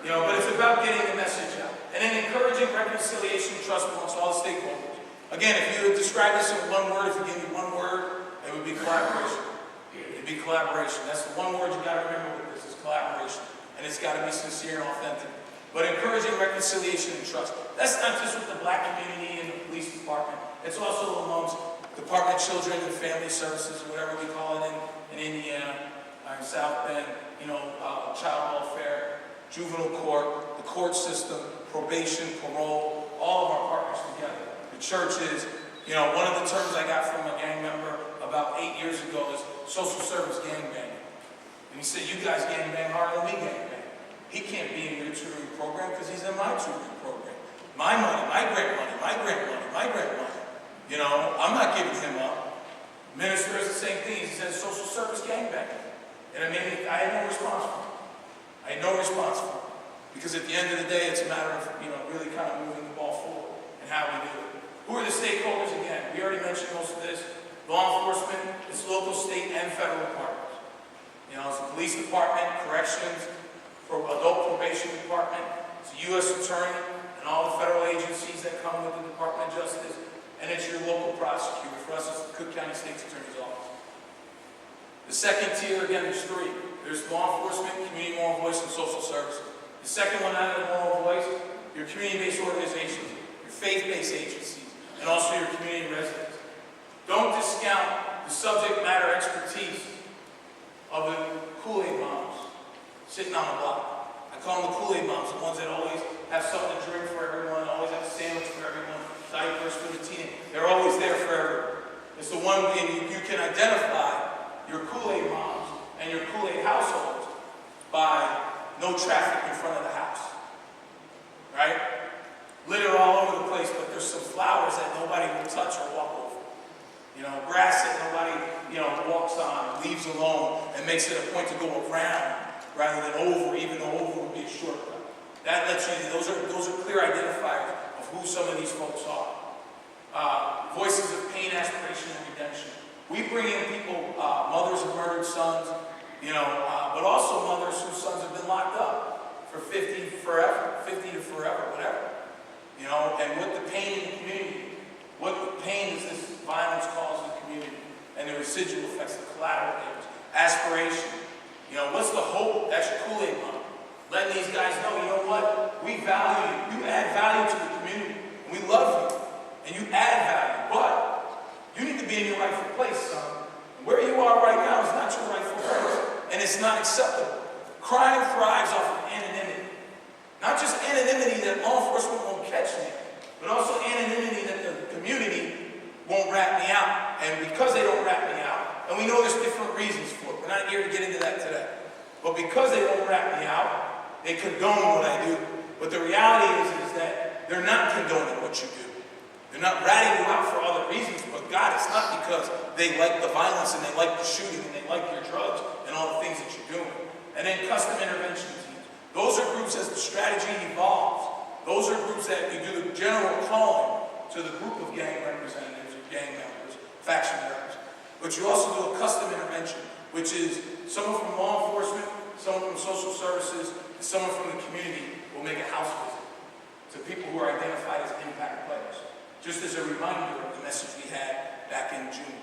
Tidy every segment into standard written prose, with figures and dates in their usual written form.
But it's about getting the message out. And then encouraging reconciliation and trust amongst all the stakeholders. Again, if you would describe this in one word, if you give me one word, it would be collaboration. It'd be collaboration. That's the one word you got to remember with this, is collaboration. And it's got to be sincere and authentic. But encouraging reconciliation and trust. That's not just with the black community and the police department. It's also amongst Department of Children and Family Services, or whatever we call it in Indiana, in South Bend, child welfare, juvenile court, the court system, probation, parole, all of our partners together. The churches, one of the terms I got from a gang member about 8 years ago is social service gangbanging. And he said, you guys gangbang harder than we gangbang. He can't be in your tutoring program because he's in my tutoring program. My money, my grant money, my grant money, my grant money. I'm not giving him up. Minister is the same thing. He says social service gangbanging. And I had no response for him. I had no response for him. Because at the end of the day, it's a matter of, really kind of moving the ball forward and how we do it. Who are the stakeholders again? We already mentioned most of this. Law enforcement, it's local, state, and federal departments. It's the police department, corrections, adult probation department, it's the U.S. attorney, and all the federal agencies that come with the Department of Justice, and it's your local prosecutor. For us, it's the Cook County State's Attorney's Office. The second tier, again, there's three. There's law enforcement, community moral voice, and social services. The second one out of the moral voice, your community-based organizations, your faith-based agencies, and also your community residents. Don't discount the subject matter expertise of the Kool-Aid moms sitting on the block. I call them the Kool-Aid moms, the ones that always have something to drink for everyone, always have a sandwich for everyone, diapers for the teenagers. They're always there for everyone. It's the one you can identify your Kool-Aid moms and your Kool-Aid households by no traffic in front of the house. Right? Litter all over the place, but there's some flowers that nobody will touch or walk over. Grass that nobody, walks on, leaves alone, and makes it a point to go around rather than over, even though over would be a shortcut. That lets you, those are clear identifiers of who some of these folks are. Voices of pain, aspiration, and redemption. We bring in people, mothers of murdered sons, but also mothers whose sons have been locked up for 50 to forever, whatever. And what the pain in the community, what the pain does this violence cause in the community, and the residual effects, the collateral damage, aspiration. What's the hope? That's your Kool-Aid mom. Letting these guys know, you know what? We value you. You add value to the community. And we love you. And you add value. But you need to be in your rightful place, son. And where you are right now is not your rightful place. And it's not acceptable. Crime thrives off of anonymity. Not just anonymity that law enforcement won't catch me, but also anonymity that the community won't rat me out. And because they don't rat me out, and we know there's different reasons for it. We're not here to get into that today. But because they won't rat me out, they condone what I do. But the reality is that they're not condoning what you do. They're not ratting you out for other reasons. But God, it's not because they like the violence and they like the shooting and they like your drugs and all the things that you're doing. And then custom intervention teams. Those are groups as the strategy evolves. Those are groups that we do the general calling to the group of gang representatives or gang members, faction members. But you also do a custom intervention, which is someone from law enforcement, someone from social services, and someone from the community will make a house visit to people who are identified as impact players. Just as a reminder of the message we had back in June.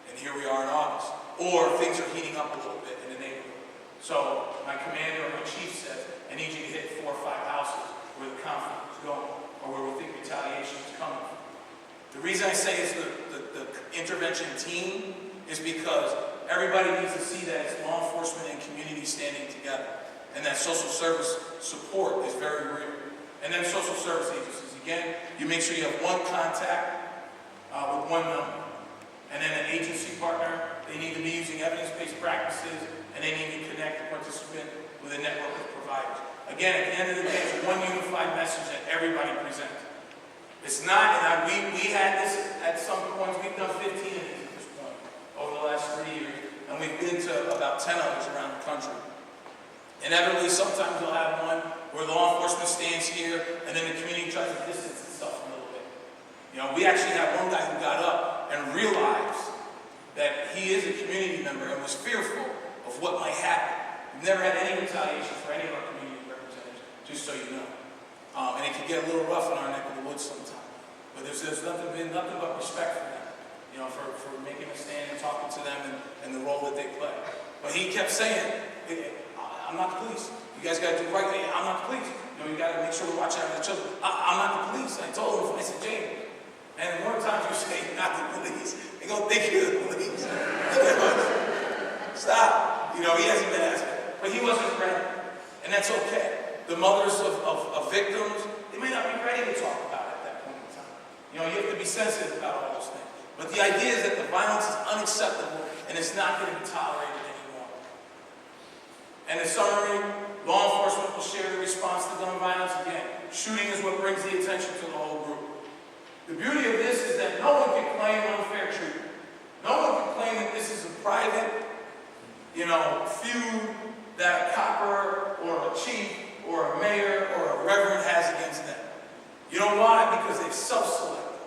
And here we are in August. Or things are heating up a little bit in the neighborhood. So my commander or my chief says, I need you to hit 4 or 5 houses where the conflict is going, or where we think retaliation is coming from. The reason I say it's the intervention team is because everybody needs to see that it's law enforcement and community standing together, and that social service support is very real. And then social service agencies, again, you make sure you have one contact with one number. And then an agency partner, they need to be using evidence-based practices, and they need to connect the participant with a network of providers. Again, at the end of the day, it's one unified message that everybody presents. It's not, and we had this at some points, we've done 15 of these at this point over the last 3 years, and we've been to about 10 others around the country. Inevitably, sometimes you'll have one where law enforcement stands here, and then the community tries to distance itself a little bit. We actually had one guy who got up and realized that he is a community member and was fearful of what might happen. We've never had any retaliation for any of our community representatives. could get a little rough in our neck of the woods sometimes. But there's been nothing but respect for them, you know, for making a stand and talking to them and the role that they play. But he kept saying, I'm not the police. You guys got to do right. I'm not the police. You know, you got to make sure we're watching out for the children. I'm not the police. I told him, I said, James. And more times you say, not the police, they go think you're the police. Stop. You know, he hasn't been asking. But he wasn't ready. And that's okay. The mothers of victims, they may not be ready to talk about it at that point in time. You know, you have to be sensitive about all those things. But the idea is that the violence is unacceptable and it's not going to be tolerated anymore. And in summary, law enforcement will share the response to gun violence again. Shooting is what brings the attention to the whole group. The beauty of this is that no one can claim unfair treatment. No one can claim that this is a private, you know, feud that a copper or a chief or a mayor or a reverend has against them. You know why? Because they've self-selected.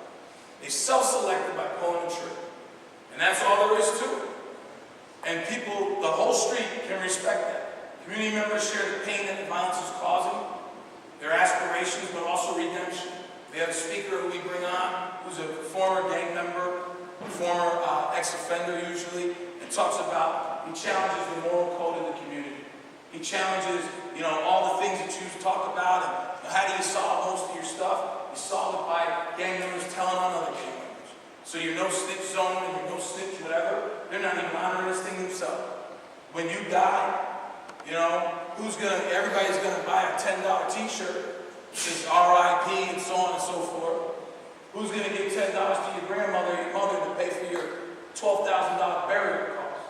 They've self-selected by pulling the trigger. And that's all there is to it. And people, the whole street can respect that. Community members share the pain that the violence is causing, their aspirations, but also redemption. We have a speaker who we bring on who's a former gang member, former ex-offender usually, and talks about, he challenges the moral code of the community. He challenges, you know, all the things that you talk about and how do you solve most of your stuff? You solve it by gang members telling on other gang members. So you're no snitch zone and you're no snitch whatever. They're not even honoring this thing themselves. When you die, you know, everybody's gonna buy a $10 t-shirt. Says R.I.P. and so on and so forth. Who's going to give $10 to your grandmother or your mother to pay for your $12,000 burial cost?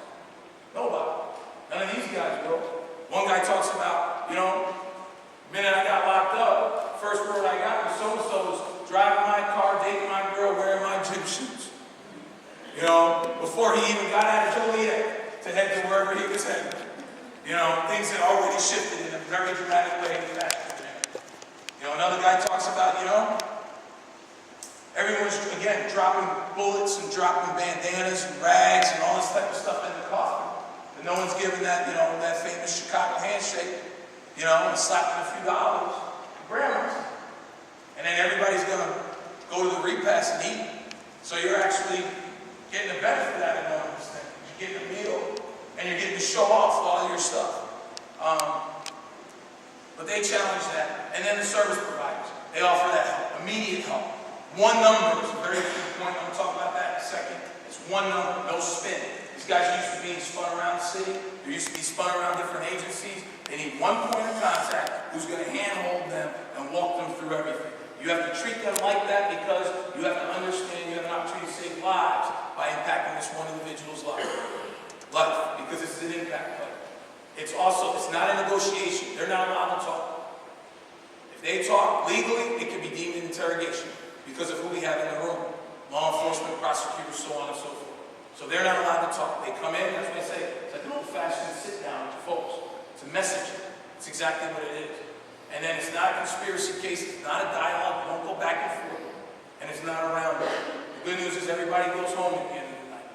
Nobody. None of these guys will. One guy talks about, you know, the minute I got locked up, first word I got was so-and-so was driving my car, dating my girl, wearing my gym shoes. You know, before he even got out of Joliet to head to wherever he was headed. You know, things had already shifted in a very dramatic way in the past. You know, another guy talks about, you know, everyone's, again, dropping bullets and dropping bandanas and rags and all this type of stuff in the coffin. And no one's giving that, you know, that famous Chicago handshake, you know, and slapping a few dollars to grandmas. And then everybody's going to go to the repast and eat. So you're actually getting the benefit out of knowing this thing. You're getting a meal and you're getting to show off all of your stuff. But they challenge that. And then the service providers, they offer that help, immediate help. One number is a very key point. I'm going to talk about that in a second. It's one number, no spin. These guys are used to being spun around the city. They're used to be spun around different agencies. They need one point of contact who's going to handhold them and walk them through everything. You have to treat them like that because you have to understand you have an opportunity to save lives by impacting this one individual's life. Because this is an impact play. It's not a negotiation. They're not allowed to talk. If they talk legally, it can be deemed an interrogation because of who we have in the room. Law enforcement, prosecutors, so on and so forth. So they're not allowed to talk. They come in, that's what I say, it's like an old-fashioned sit-down with folks. It's a message. It's exactly what it is. And then it's not a conspiracy case. It's not a dialogue. We don't go back and forth. And it's not around. The good news is everybody goes home at the end of the night.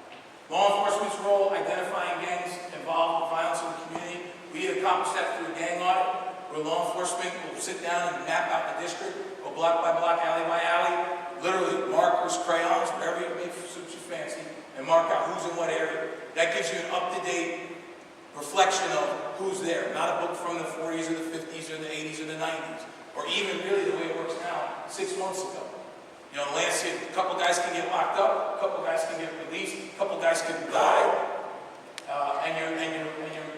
Law enforcement's role, identifying gangs involved with violence in the community. We accomplish that through a gang audit, where law enforcement will sit down and map out the district, go block by block, alley by alley, literally markers, crayons, whatever it may suit you fancy, and mark out who's in what area. That gives you an up-to-date reflection of who's there. Not a book from the 40s or the 50s or the 80s or the 90s, or even really the way it works now, 6 months ago. You know, landscape, a couple guys can get locked up, a couple guys can get released, a couple guys can die, and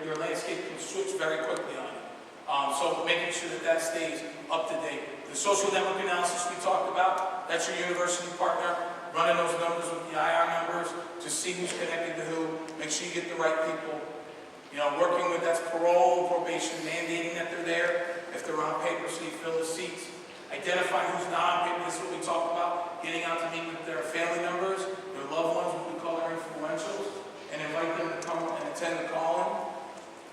your landscape can switch very quickly on you. So making sure that stays up to date. The social network analysis we talked about, that's your university partner, running those numbers with the IR numbers to see who's connected to who, make sure you get the right people. You know, working with, that's parole and probation, mandating that they're there. If they're on paper, so you fill the seats. Identifying who's not on paper, this is what we talk about. Getting out to meet with their family members, their loved ones, what we call their influentials, and invite them to come and attend the call-in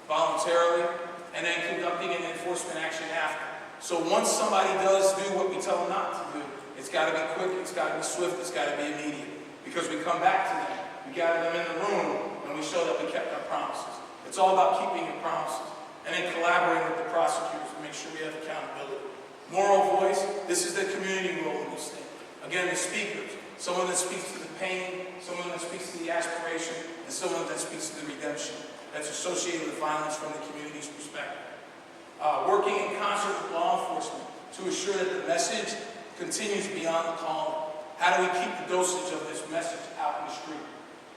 voluntarily, and then conducting an enforcement action after. So once somebody does do what we tell them not to do, it's got to be quick, it's got to be swift, it's got to be immediate. Because we come back to them, we gather them in the room, and we show that we kept our promises. It's all about keeping your promises, and then collaborating with the prosecutors to make sure we have accountability. Moral voice, this is the community role in this thing. Again, the speakers, someone that speaks to the pain, someone that speaks to the aspiration, and someone that speaks to the redemption that's associated with violence from the community's perspective. Working in concert with law enforcement to assure that the message continues beyond the calling. How do we keep the dosage of this message out in the street?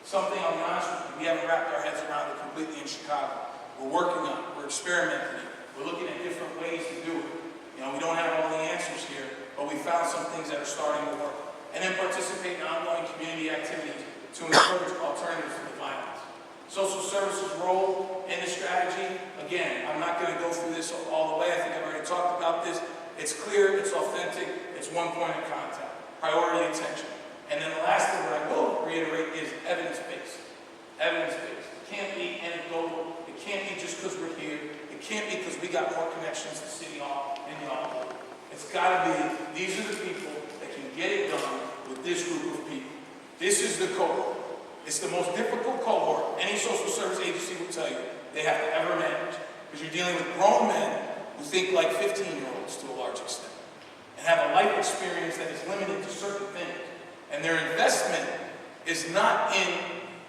Something, I'll be honest with you, we haven't wrapped our heads around it completely in Chicago. We're working on it, we're experimenting it, we're looking at different ways to do it. You know, we don't have all the answers here, but we found some things that are starting to work. And then participate in ongoing community activities to encourage alternatives to the violence. Social services role in the strategy, again, I'm not going to go through this all the way. I think I've already talked about this. It's clear, it's authentic, it's one point of contact, priority attention. And then the last thing that I will reiterate is evidence-based. Evidence-based. It can't be anecdotal. It can't be just because we're here. It can't be because we got more connections to City Hall and y'all. It's got to be, these are the people that can get it done with this group of people. This is the cohort. It's the most difficult cohort any social service agency will tell you they have to ever manage. Because you're dealing with grown men who think like 15-year-olds to a large extent. And have a life experience that is limited to certain things. And their investment is not in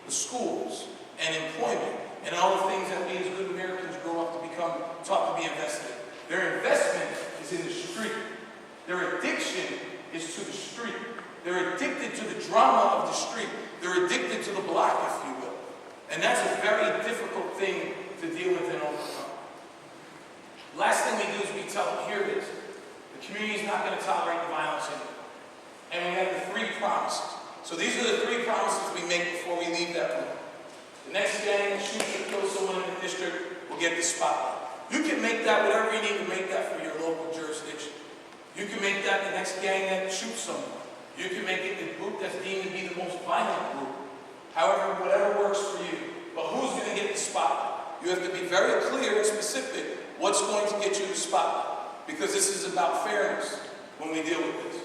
the schools and employment and all the things that we as good Americans grow up to become taught to be invested in. Their investment is in the street. Their addiction is to the street. They're addicted to the drama of the street. They're addicted to the block, if you will. And that's a very difficult thing to deal with and overcome. Last thing we do is we tell them, here it is. The community is not going to tolerate the violence anymore. And we have the 3 promises. So these are the 3 promises we make before we leave that room. The next gang that shoots or kills someone in the district will get the spotlight. You can make that whatever you need to make that for your local jurisdiction. You can make that the next gang that shoots someone. You can make it the group that's deemed to be the most violent group. However, whatever works for you. But who's going to get the spotlight? You have to be very clear and specific what's going to get you the spotlight. Because this is about fairness when we deal with this.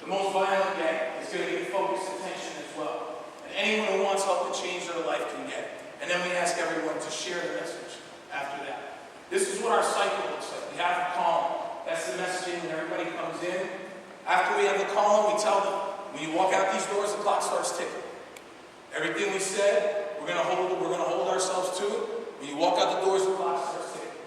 The most violent gang is going to get focused attention as well. And anyone who wants help to change their life can get it. And then we ask everyone to share the message after that. This is what our cycle looks like. We have the calm. That's the messaging when everybody comes in. After we have the calm, we tell them, when you walk out these doors, the clock starts ticking. Everything we said, we're going to hold ourselves to it. When you walk out the doors, the clock starts ticking.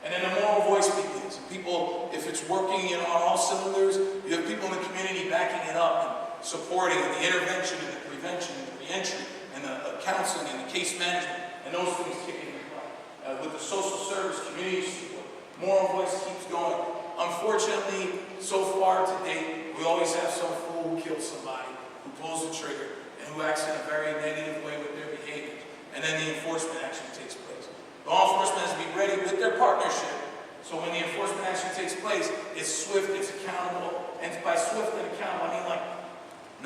And then the moral voice begins. People, if it's working on all cylinders, you have people in the community backing it up and supporting the intervention and the prevention and the reentry and the counseling and the case management and those things kicking in play. With the social service, community support, moral voice keeps going. Unfortunately, so far to date, we always have some fool who kills somebody, who pulls the trigger, and who acts in a very negative way with their behavior. And then the enforcement action takes place. Law enforcement has to be ready with their partnership. So when the enforcement action takes place, it's swift, it's accountable. And by swift and accountable, I mean like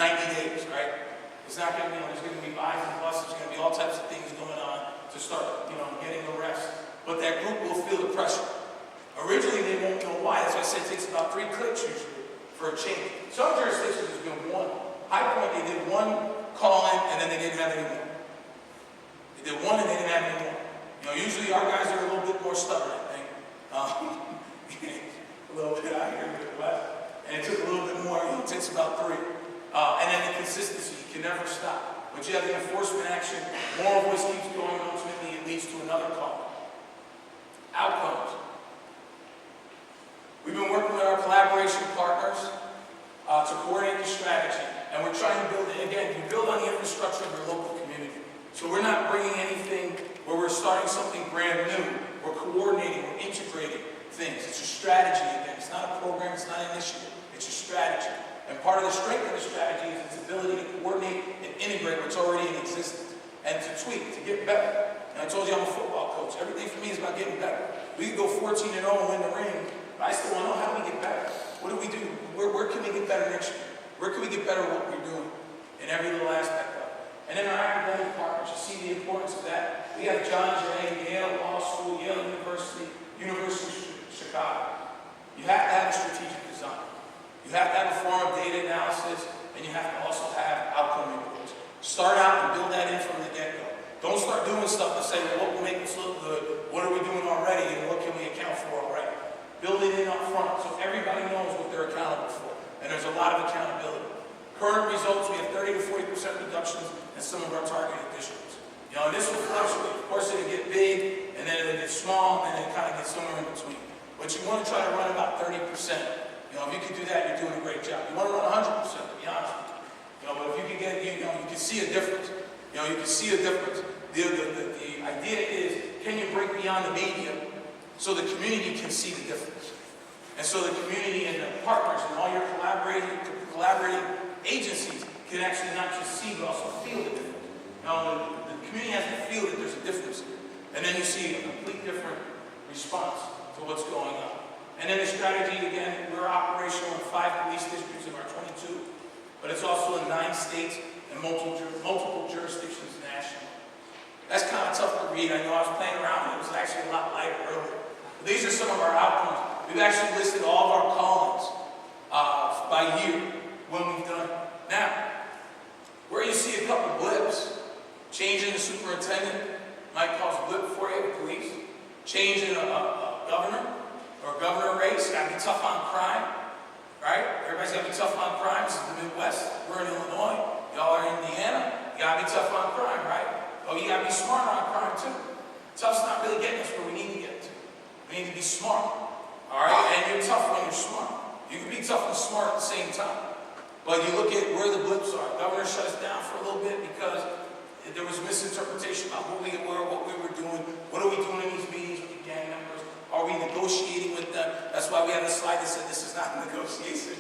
90 days, right? It's not going to be, there's going to be buys and busts, there's going to be all types of things going on to start, getting arrested. But that group will feel the pressure. Originally, they won't know why. As I said, it takes about 3 clicks usually for a change. Some jurisdictions has been 1. High Point, they did 1 call-in, and then they didn't have any more. They did 1 and they didn't have any more. Usually our guys are a little bit more stubborn, I think. A little bit out here in the Midwest. And it took a little bit more, it takes about 3. And then the consistency, you can never stop. But you have the enforcement action, moral voice keeps going, and ultimately it leads to another call. Outcomes. We've been working with our collaboration partners to coordinate the strategy. And we're trying to build, again, you build on the infrastructure of your local community. So we're not bringing anything where we're starting something brand new. We're coordinating, we're integrating things. It's a strategy again. It's not a program, it's not an initiative. It's a strategy. And part of the strength of the strategy is its ability to coordinate and integrate what's already in existence and to tweak, to get better. And I told you I'm a football coach. Everything for me is about getting better. We can go 14-0 and win the ring, but I still want to know how do we get better? What do we do? Where can we get better next year? Where can we get better at what we're doing in every little aspect of it? And then our academic partners, you see the importance of that. We have John Jay, Yale Law School, Yale University, University of Chicago. You have to have a strategic design. You have to have a form of data analysis, and you have to also have outcome reports. Start out and build that in from the get-go. Don't start doing stuff to say, well, what will make us look good? What are we doing already? And what can we account for already? Build it in up front and there's a lot of accountability. Current results, we have 30 to 40% reductions in some of our targeted districts. And this will fluctuate. Of course, it'll get big, and then it'll get small, and then it'll kind of get somewhere in between. But you want to try to run about 30%. If you can do that, you're doing a great job. You want to run 100%, to be honest with you. But if you can get, you can see a difference. You can see a difference. The idea is, can you break beyond the media so the community can see the difference? And so the community and the partners and all your collaborating agencies can actually not just see, but also feel the difference. The community has to feel that there's a difference here. And then you see a complete different response to what's going on. And then the strategy, again, we're operational in 5 police districts of our 22, but it's also in 9 states and multiple jurisdictions nationally. That's kind of tough to read. I know I was playing around and it was actually a lot lighter earlier. But these are some of our outcomes. We've actually listed all of our call-ins by year when we've done it. Now, where you see a couple blips, changing the superintendent might cause a blip for you, the police. Changing a governor or a governor race, gotta be tough on crime, right? Everybody's gotta be tough on crime. This is the Midwest. We're in Illinois. Y'all are in Indiana. You gotta be tough on crime, right? Oh, you gotta be smart on crime too. Tough's not really getting us where we need to get to. We need to be smart, all right? And you're tough when you're smart. You can be tough and smart at the same time. But you look at where the blips are. Governor shut us down for a little bit because there was misinterpretation about who we were, what we were doing. What are we doing in these meetings with the gang members? Are we negotiating with them? That's why we have a slide that said this is not a negotiation.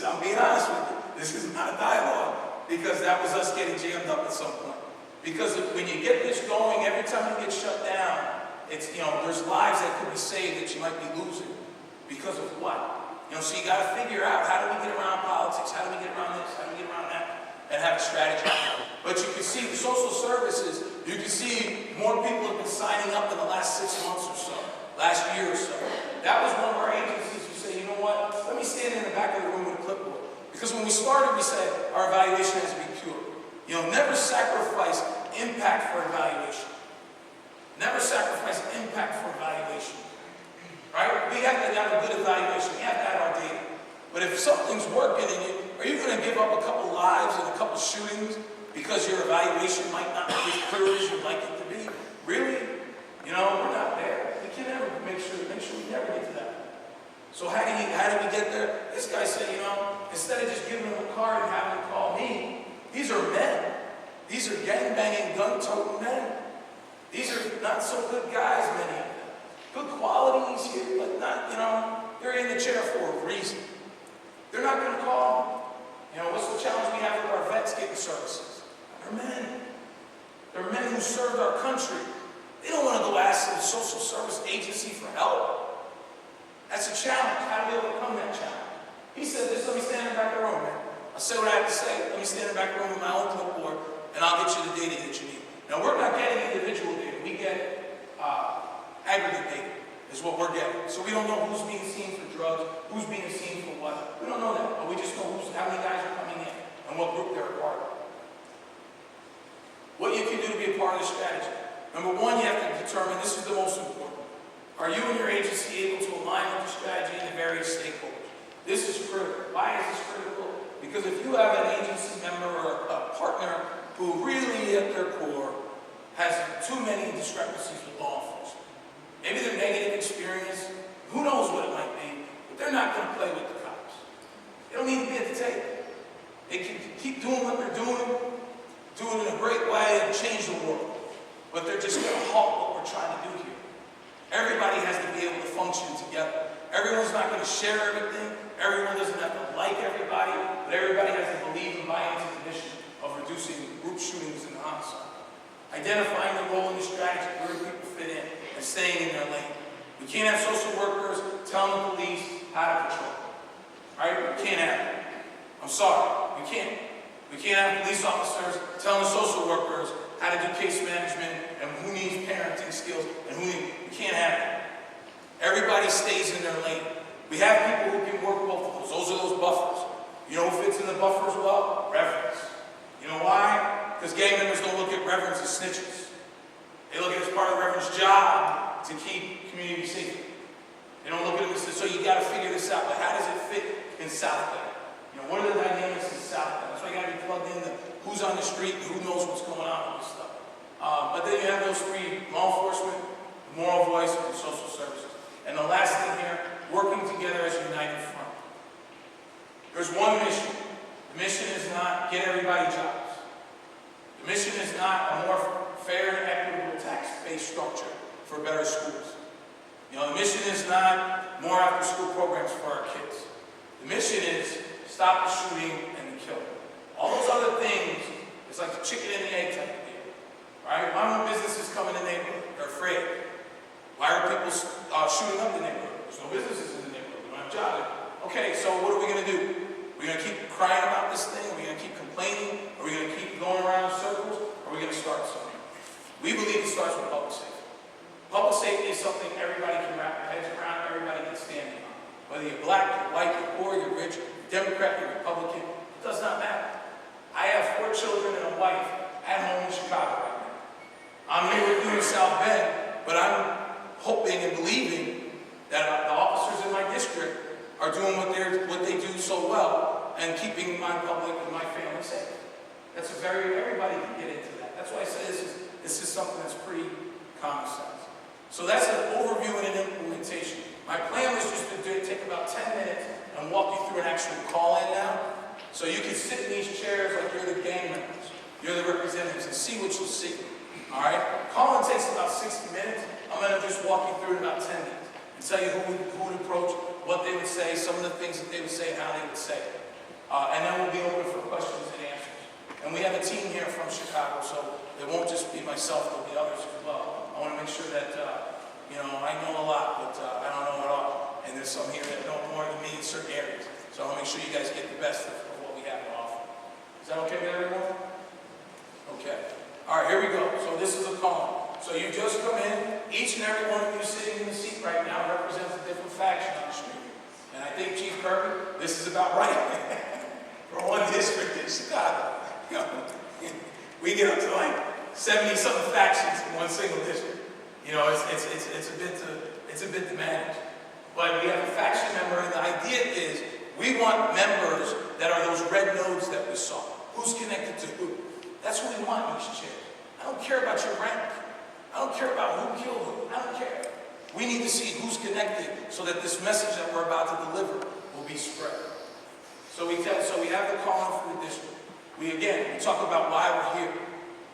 I'm being honest with you. This is not a dialogue. Because that was us getting jammed up at some point. Because when you get this going, every time you get shut down, it's, there's lives that could be saved that you might be losing. Because of what? So you got to figure out, how do we get around politics? How do we get around this? How do we get around that? And have a strategy. But you can see the social services, you can see more people have been signing up in the last 6 months or so, last year or so. That was one of our agencies who said, you know what, let me stand in the back of the room with a clipboard. Because when we started, we said our evaluation has to be pure. Never sacrifice impact for evaluation. Never sacrifice impact for evaluation. Right? We have to have a good evaluation. We have to have our data. But if something's working in you, are you going to give up a couple lives and a couple shootings because your evaluation might not be as clear as you'd like it to be? Really? We're not there. We can never make sure we never get to that. So how do we get there? This guy said, instead of just giving them a card and having them call me, these are men. These are gang-banging, gun-toting men. These are not so good guys, many of them. Good qualities here, but not, they're in the chair for a reason. They're not going to call me. What's the challenge we have with our vets getting services? They're men. They're men who served our country. They don't want to go ask the social service agency for help. That's a challenge. How do we overcome that challenge? He said, just let me stand in the back of the room, man. I'll say what I have to say. Let me stand in the back of the room with my own clipboard, and I'll get you the data that you need. Now, we're not getting individual data. We get aggregate data is what we're getting. So we don't know who's being seen for drugs, who's being seen for what. We don't know that, but we just know how many guys are coming in and what group they're a part of. What you can do to be a part of the strategy. Number one, you have to determine, this is the most important. Are you and your agency able to align with the strategy and the various stakeholders? This is critical. Why is this critical? Because if you have an agency member or a partner who really at their core has too many discrepancies with law enforcement, maybe their negative experience, who knows what it might be, but they're not going to play with the cops. They don't need to be at the table. They can keep doing what they're doing in a great way and change the world. But they're just going to halt what we're trying to do here. Everybody has to be able to function together. Everyone's not going to share everything. Everyone doesn't have to like everybody, but everybody has to believe and buy into the mission of reducing group shootings and homicide. Identifying the role in the strategy, where people fit in, and staying in their lane. We can't have social workers telling the police how to patrol. Right? We can't have it. I'm sorry. We can't. We can't have police officers telling social workers how to do case management and who needs parenting skills and we can't have it. Everybody stays in their lane. We have people who can work both of those. Those are those buffers. You know who fits in the buffers well? Reverends. You know why? Because gang members don't look at reverends as snitches. They look at it as part of the reverend's job to keep community safe. They don't look at it as, so you got to figure this out. But how does it fit in South Bay? And what are the dynamics in South Bend? That's why you got to be plugged into who's on the street and who knows what's going on with this stuff. But then you have those three: law enforcement, moral voice, and social services. And the last thing here, working together as a united front. There's one mission. The mission is not get everybody jobs. The mission is not a more fair and equitable tax-based structure for better schools. You know, the mission is not more after-school programs for our kids. The mission is stop the shooting and the killing. All those other things, it's like the chicken and the egg type of deal. Right? Why don't businesses come in the neighborhood? They're afraid. Why are people shooting up the neighborhood? There's no businesses in the neighborhood. We don't have jobs. Okay, so what are we going to do? We're going to keep crying about this thing? Are we going to keep complaining? Are we going to keep going around in circles? Or are we going to start something? We believe it starts with public safety. Public safety is something everybody can wrap their heads around, everybody can stand on. Whether you're black, you're white, you're poor, you're rich, you're Democrat, you're Republican, it does not matter. I have 4 children and a wife at home in Chicago right now. I'm here with you in South Bend, but I'm hoping and believing that the officers in my district are doing what they do so well and keeping my public and my family safe. Everybody can get into that. That's why I say this is something that's pretty common sense. So that's an overview and an implementation. My plan was just to take about 10 minutes and walk you through an actual call-in now. So you can sit in these chairs like you're the gang members, you're the representatives, and see what you'll see. All right? Call-in takes about 60 minutes. I'm going to just walk you through in about 10 minutes and tell you who would approach, what they would say, some of the things that they would say, and how they would say it. And then we'll be open for questions and answers. And we have a team here from Chicago, so it won't just be myself, there'll be others as well. I want to make sure that, I know a lot, but I don't know it all. And there's some here that know more than me in certain areas. So I want to make sure you guys get the best of what we have to offer. Is that okay with everyone? Okay. All right, here we go. So this is a call. So you just come in. Each and every one of you sitting in the seat right now represents a different faction on the street. And I think, Chief Kirby, this is about right for one district in Chicago. We get up to like 70-something factions in one single district. It's a bit to manage. But we have a faction member, and the idea is we want members that are those red nodes that we saw. Who's connected to who? That's what we want in these chairs. I don't care about your rank. I don't care about who killed who. I don't care. We need to see who's connected so that this message that we're about to deliver will be spread. So we have the call for the district. We talk about why we're here.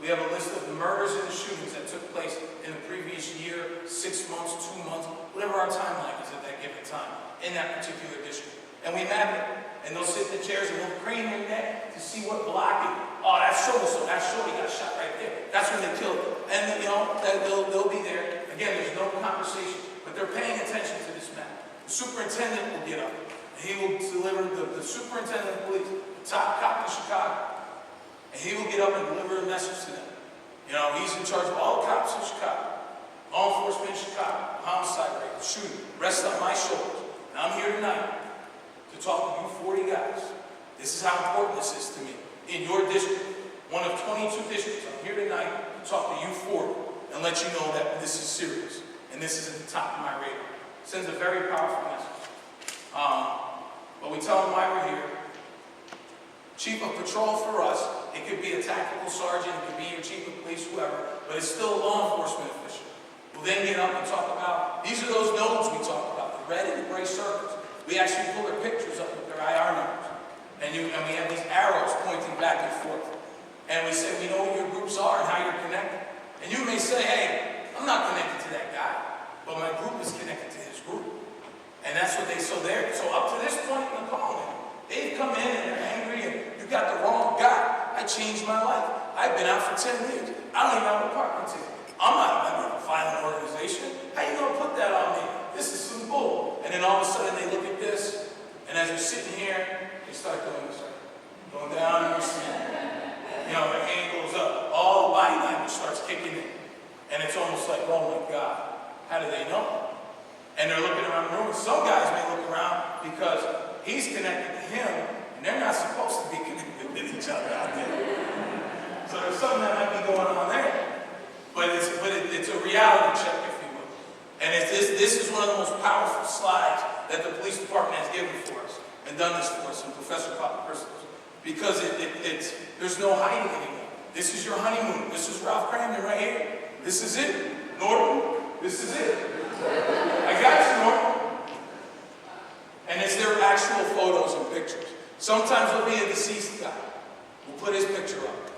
We have a list of the murders and the shootings that took place in the previous year, 6 months, 2 months, whatever our timeline is at that given time in that particular district. And we map it. And they'll sit in the chairs and they'll crane their neck to see what blocking. Oh, that's so-and-so. That's Shorty got shot right there. That's when they killed him. And they'll be there. Again, there's no conversation, but they're paying attention to this map. The superintendent will get up. And he will deliver the superintendent of police, the top cop in Chicago. And he will get up and deliver a message to them. He's in charge of all the cops in Chicago, law enforcement in Chicago, homicide rate, shooting, rest on my shoulders. And I'm here tonight to talk to you 40 guys. This is how important this is to me. In your district, one of 22 districts, I'm here tonight to talk to you 40 and let you know that this is serious. And this is at the top of my radar. It sends a very powerful message. But we tell them why we're here. Chief of patrol for us, it could be a tactical sergeant, it could be your chief of police, whoever, but it's still a law enforcement official. We'll then get up and talk about, these are those nodes we talk about, the red and the gray circles. We actually pull their pictures up with their IR numbers. And we have these arrows pointing back and forth. And we say, we know what your groups are and how you're connected. And you may say, hey, I'm not connected to that guy, but my group is connected to his group. And that's what so up to this point in the call, they've come in and they're angry and you got the wrong guy. I changed my life. I've been out for 10 years. I don't even have a parking ticket. I'm not a member of a violent organization. How you gonna put that on me? This is some bull. And then all of a sudden they look at this, and as you're sitting here, they start doing this, going down in your seat. Their hand goes up. All the body language starts kicking in. And it's almost like, oh my God, how do they know? And they're looking around the room. And some guys may look around because he's connected to him, and they're not supposed to be connected with each other out there. So there's something that might be going on there. But it's a reality check, if you will. And this is one of the most powerful slides that the police department has given for us. And and done this for us, and Professor Papa Crystals, because there's no hiding anymore. This is your honeymoon. This is Ralph Cramden right here. This is it. Norton, this is it. I got you, Norton. And it's their actual photos and pictures. Sometimes it'll be a deceased guy. We'll put his picture up.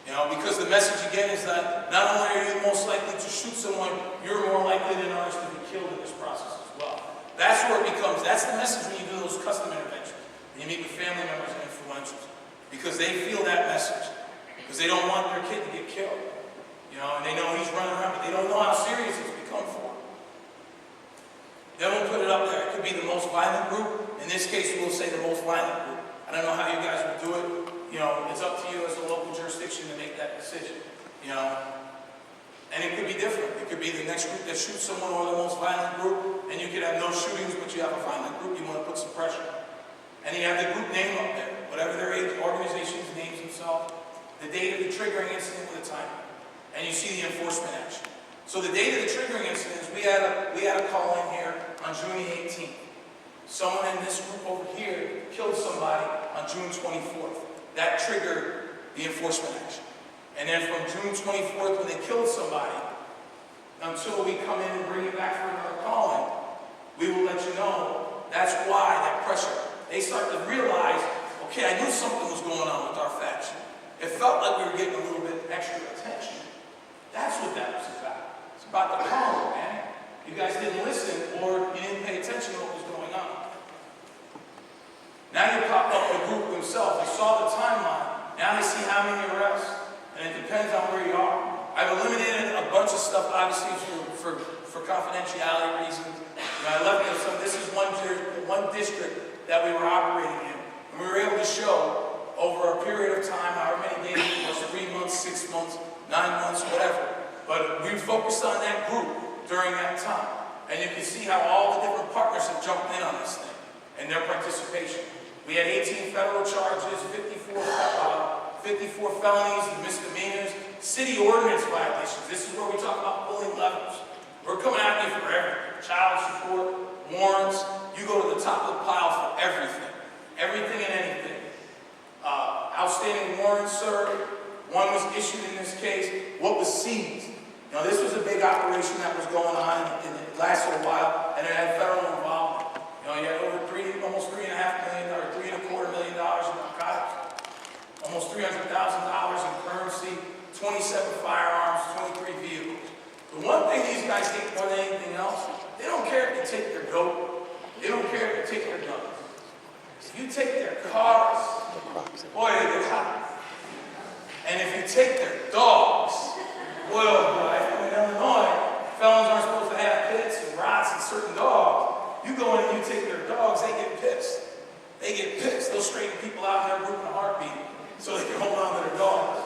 You know, because the message again is that not only are you most likely to shoot someone, you're more likely than others to be killed in this process as well. That's where it becomes, that's the message when you do those custom interventions. When you meet with family members and influentials. Because they feel that message. Because they don't want their kid to get killed. You know, and they know he's running around, but they don't know how serious it's become for him. Then we'll put it up there. It could be the most violent group. In this case, we'll say the most violent group. I don't know how you guys will do it. You know, it's up to you as a local jurisdiction to make that decision. You know, and it could be different. It could be the next group that shoots someone or the most violent group, and you could have no shootings, but you have a violent group. You want to put some pressure. And you have the group name up there, whatever their organization's names themselves, the date of the triggering incident with the time, and you see the enforcement action. So the date of the triggering incidents, we had a call in here on June the 18th. Someone in this group over here killed somebody on June 24th. That triggered the enforcement action. And then from June 24th, when they killed somebody, until we come in and bring it back for another calling, we will let you know that's why that pressure. They start to realize, okay, I knew something was going on with our faction. It felt like we were getting a little bit extra attention. That's what that was about. It's about the calling, man. You guys didn't listen, or you didn't pay attention to what was going on. Now you pop up the group themselves. They saw the timeline. Now they see how many arrests. And it depends on where you are. I've eliminated a bunch of stuff, obviously, for confidentiality reasons. You know, I left you some. This is one district that we were operating in. And we were able to show over a period of time, however many days it was, 3 months, 6 months, 9 months, whatever. But we focused on that group during that time. And you can see how all the different partners have jumped in on this thing and their participation. We had 18 federal charges, 54 felonies and misdemeanors, city ordinance violations. This is where we talk about pulling levers. We're coming at you for everything. Child support, warrants. You go to the top of the pile for everything. Everything and anything. Outstanding warrants served. One was issued in this case. What was seized? Now, this was a big operation that was going on, and it lasted a while, and it had federal involvement. You know, you had over almost $3.5 million or $3.25 million in narcotics, almost $300,000 in currency, 27 firearms, 23 vehicles. The one thing these guys hate more than anything else, they don't care if you take their goat, they don't care if you take their guns. If you take their cars, boy, they get hot. And if you take their dogs, well, boy, in Illinois, felons aren't supposed to have pits and rots and certain dogs. You go in and you take their dogs, they get pissed. They get pissed. They'll straighten people out in their group in a heartbeat so they can hold on to their dogs.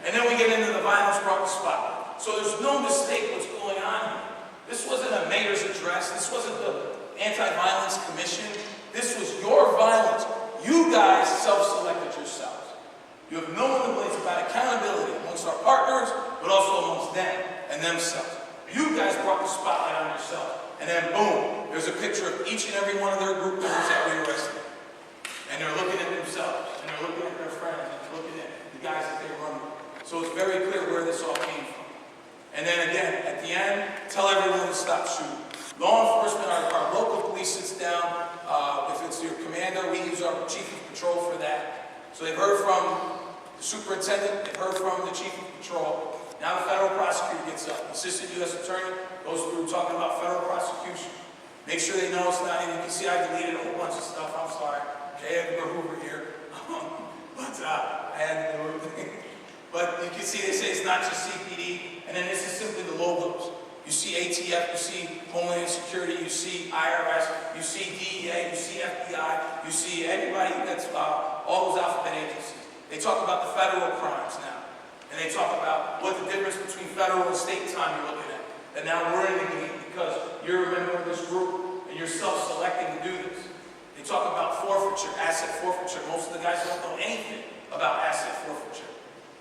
And then we get into the violence brought to spotlight. So there's no mistake what's going on here. This wasn't a mayor's address. This wasn't the Anti-Violence Commission. This was your violence. You guys self-selected yourselves. You have no one to blame. It's about accountability amongst our partners, but also amongst them and themselves. You guys brought the spotlight on yourselves. And then boom, there's a picture of each and every one of their group members that we arrested. And they're looking at themselves, and they're looking at their friends, and they're looking at the guys that they run with. So it's very clear where this all came from. And then again, at the end, tell everyone to stop shooting. Law enforcement, our local police sits down. If it's your commander, we use our chief of patrol for that. So they've heard from the superintendent, they've heard from the chief of patrol. Now the federal prosecutor gets up. Assistant U.S. attorney goes through talking about federal prosecution. Make sure they know it's not even, you can see I deleted a whole bunch of stuff, I'm sorry. Okay, Edgar Hoover here. But I had to do it. But you can see they say it's not just CPD, and then this is simply the logos. You see ATF, you see Homeland Security, you see IRS, you see DEA, you see FBI, you see anybody that's all those alphabet agencies. They talk about the federal crimes now. And they talk about what the difference between federal and state time you're looking at. And now we're in the game because you're a member of this group and you're self-selecting to do this. They talk about forfeiture, asset forfeiture. Most of the guys don't know anything about asset forfeiture.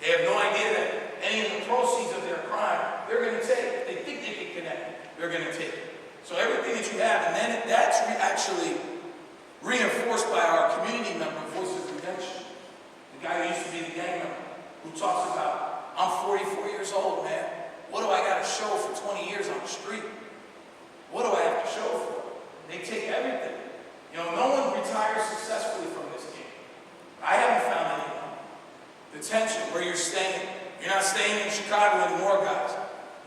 They have no idea that any of the proceeds of their crime, they're going to take. If they think they can connect, they're going to take it. So everything that you have, and then that's actually a gang member who talks about, I'm 44 years old, man. What do I got to show for 20 years on the street? What do I have to show for it? They take everything. You know, no one retires successfully from this game. I haven't found anyone. Detention, where you're staying. You're not staying in Chicago anymore, guys.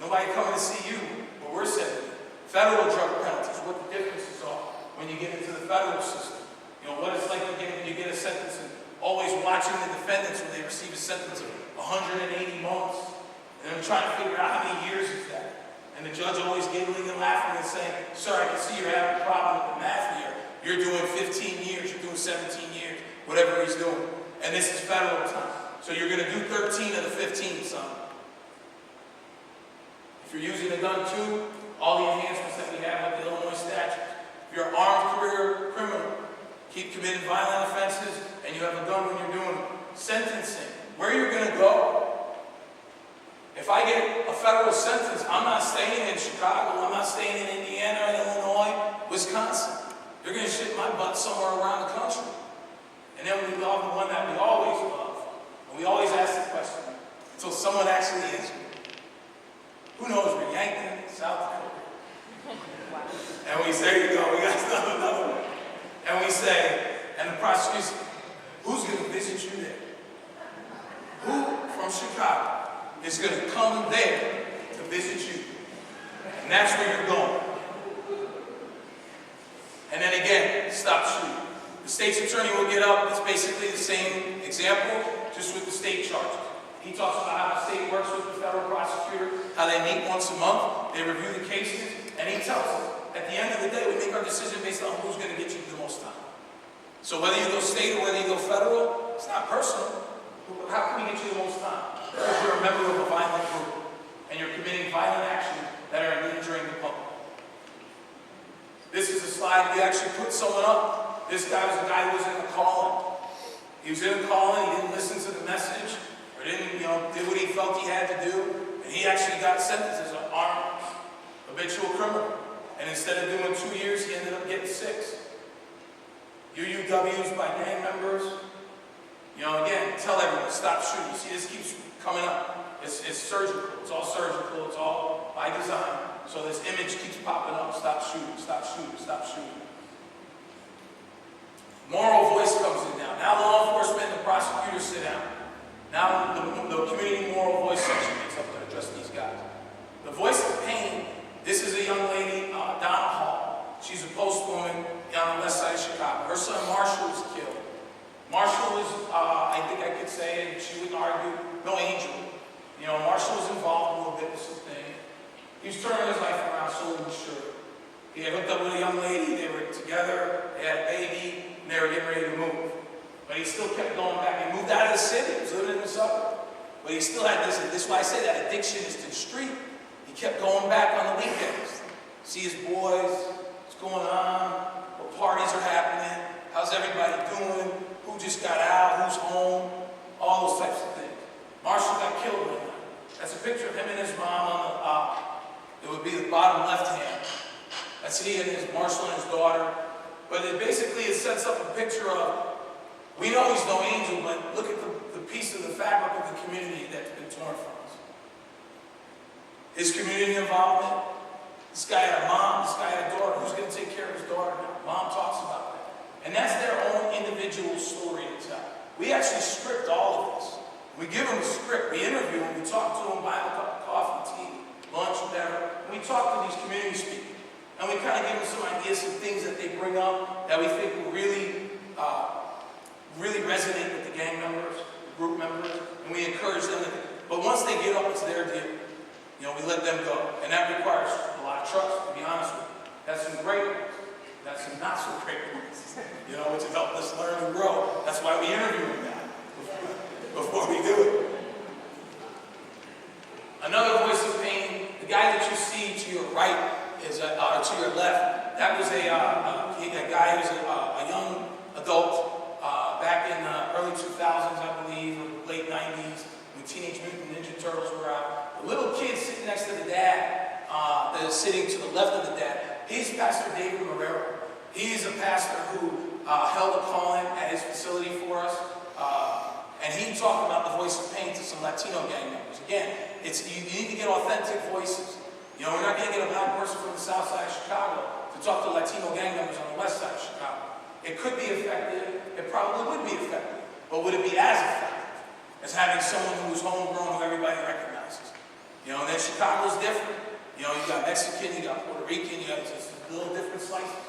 Nobody coming to see you, but we're sending you. Federal drug penalties, what the differences are when you get into the federal system. You know, what it's like you get a sentence and always watching the defendants when they receive a sentence of 180 months. And I'm trying to figure out how many years is that. And the judge always giggling and laughing and saying, sir, I can see you're having a problem with the math here. You're doing 15 years, you're doing 17 years, whatever he's doing. And this is federal time. So you're going to do 13 of the 15, son. If you're using a gun too, all the enhancements that we have with the Illinois statute. If you're an armed career criminal, keep committing violent offenses, and you have a gun when you're doing sentencing, where you're going to go? If I get a federal sentence, I'm not staying in Chicago, I'm not staying in Indiana, Illinois, Wisconsin. They're going to ship my butt somewhere around the country. And then we love the one that we always love. And we always ask the question until someone actually answers. Who knows, we're Yankton, South Dakota. And we say, we got another one. And we say, and the prosecution, who's going to visit you there? Who from Chicago is going to come there to visit you? And that's where you're going. And then again, stop shooting. The state's attorney will get up. It's basically the same example, just with the state charges. He talks about how the state works with the federal prosecutor, how they meet once a month, they review the cases, and he tells us, at the end of the day, we make our decision based on who's going to get you the most time. So whether you go state or whether you go federal, it's not personal. How can we get you the most time? Because you're a member of a violent group, and you're committing violent actions that are endangering the public. This is a slide we actually put someone up. This guy was a guy who was in a calling. He was in a calling, he didn't listen to the message, or didn't, did what he felt he had to do, and he actually got sentenced as an armed habitual criminal. And instead of doing 2 years, he ended up getting 6. UUWs by gang members. Again, tell everyone, stop shooting. You see, this keeps coming up. It's surgical. It's all surgical. It's all by design. So this image keeps popping up. Stop shooting, stop shooting, stop shooting. Moral voice comes in now. Now law enforcement and the prosecutors sit down. Now the community moral voice section gets up to address these guys. The voice of pain. This is a young lady, Donna Hall. She's a postwoman on the west side of Chicago. Her son Marshall was killed. Marshall was, I think I could say, and she wouldn't argue, no angel. Marshall was involved a little bit with some things. He was turning his life around slowly but surely. He had hooked up with a young lady, they were together, they had a baby, and they were getting ready to move. But he still kept going back. He moved out of the city, he was living in the suburb. But he still had this is why I say that addiction is to the street. He kept going back on the weekends. See his boys, what's going on, what parties are happening, how's everybody doing, who just got out, who's home, all those types of things. Marshall got killed one night. That's a picture of him and his mom on the, it would be the bottom left hand. That's he and his Marshall and his daughter. But it basically sets up a picture of, we know he's no angel, but look at the piece of the fabric of the community that's been torn from us. His community involvement. This guy had a mom, this guy had a daughter. Who's going to take care of his daughter now? Mom talks about that. And that's their own individual story to tell. We actually script all of this. We give them a script, we interview them, we talk to them, buy them a cup of coffee, tea, lunch, whatever. And we talk to these community speakers. And we kind of give them some ideas of things that they bring up that we think will really resonate with the gang members, the group members, and we encourage them. But once they get up, it's their deal. We let them go. And that requires a lot of trust, to be honest with you. That's some great ones. That's some not so great ones. Which have helped us learn and grow. That's why we interview them now, before we do it. Another voice of pain, the guy that you see to your right, or to your left, that was a guy who was a young adult back in the early 2000s, I believe, or late 90s, when Teenage Mutant Ninja Turtles were out. The little kid sitting next to the dad, that is sitting to the left of the dad, he's Pastor David Marrero. He's a pastor who held a calling at his facility for us, and he talking about the voice of pain to some Latino gang members. Again, you need to get authentic voices. You know, we're not going to get a black person from the south side of Chicago to talk to Latino gang members on the west side of Chicago. It could be effective. It probably would be effective. But would it be as effective as having someone who is homegrown who everybody recognizes? You know, and then Chicago's different. You know, you got Mexican, you got Puerto Rican, you got just little different slices.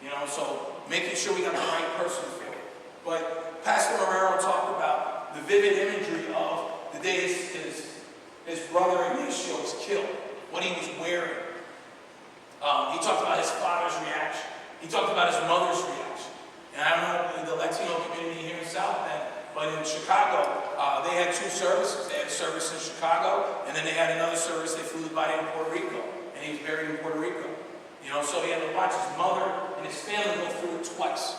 You know, so making sure we got the right person for it. But Pastor Marrero talked about the vivid imagery of the day his brother Ignacio was killed, what he was wearing. He talked about his father's reaction. He talked about his mother's reaction. And I don't know the Latino community here in South Bend, but in Chicago, they had two services. They had a service in Chicago, and then they had another service. They flew his body in Puerto Rico, and he was buried in Puerto Rico. You know, so he had to watch his mother and his family go through it twice.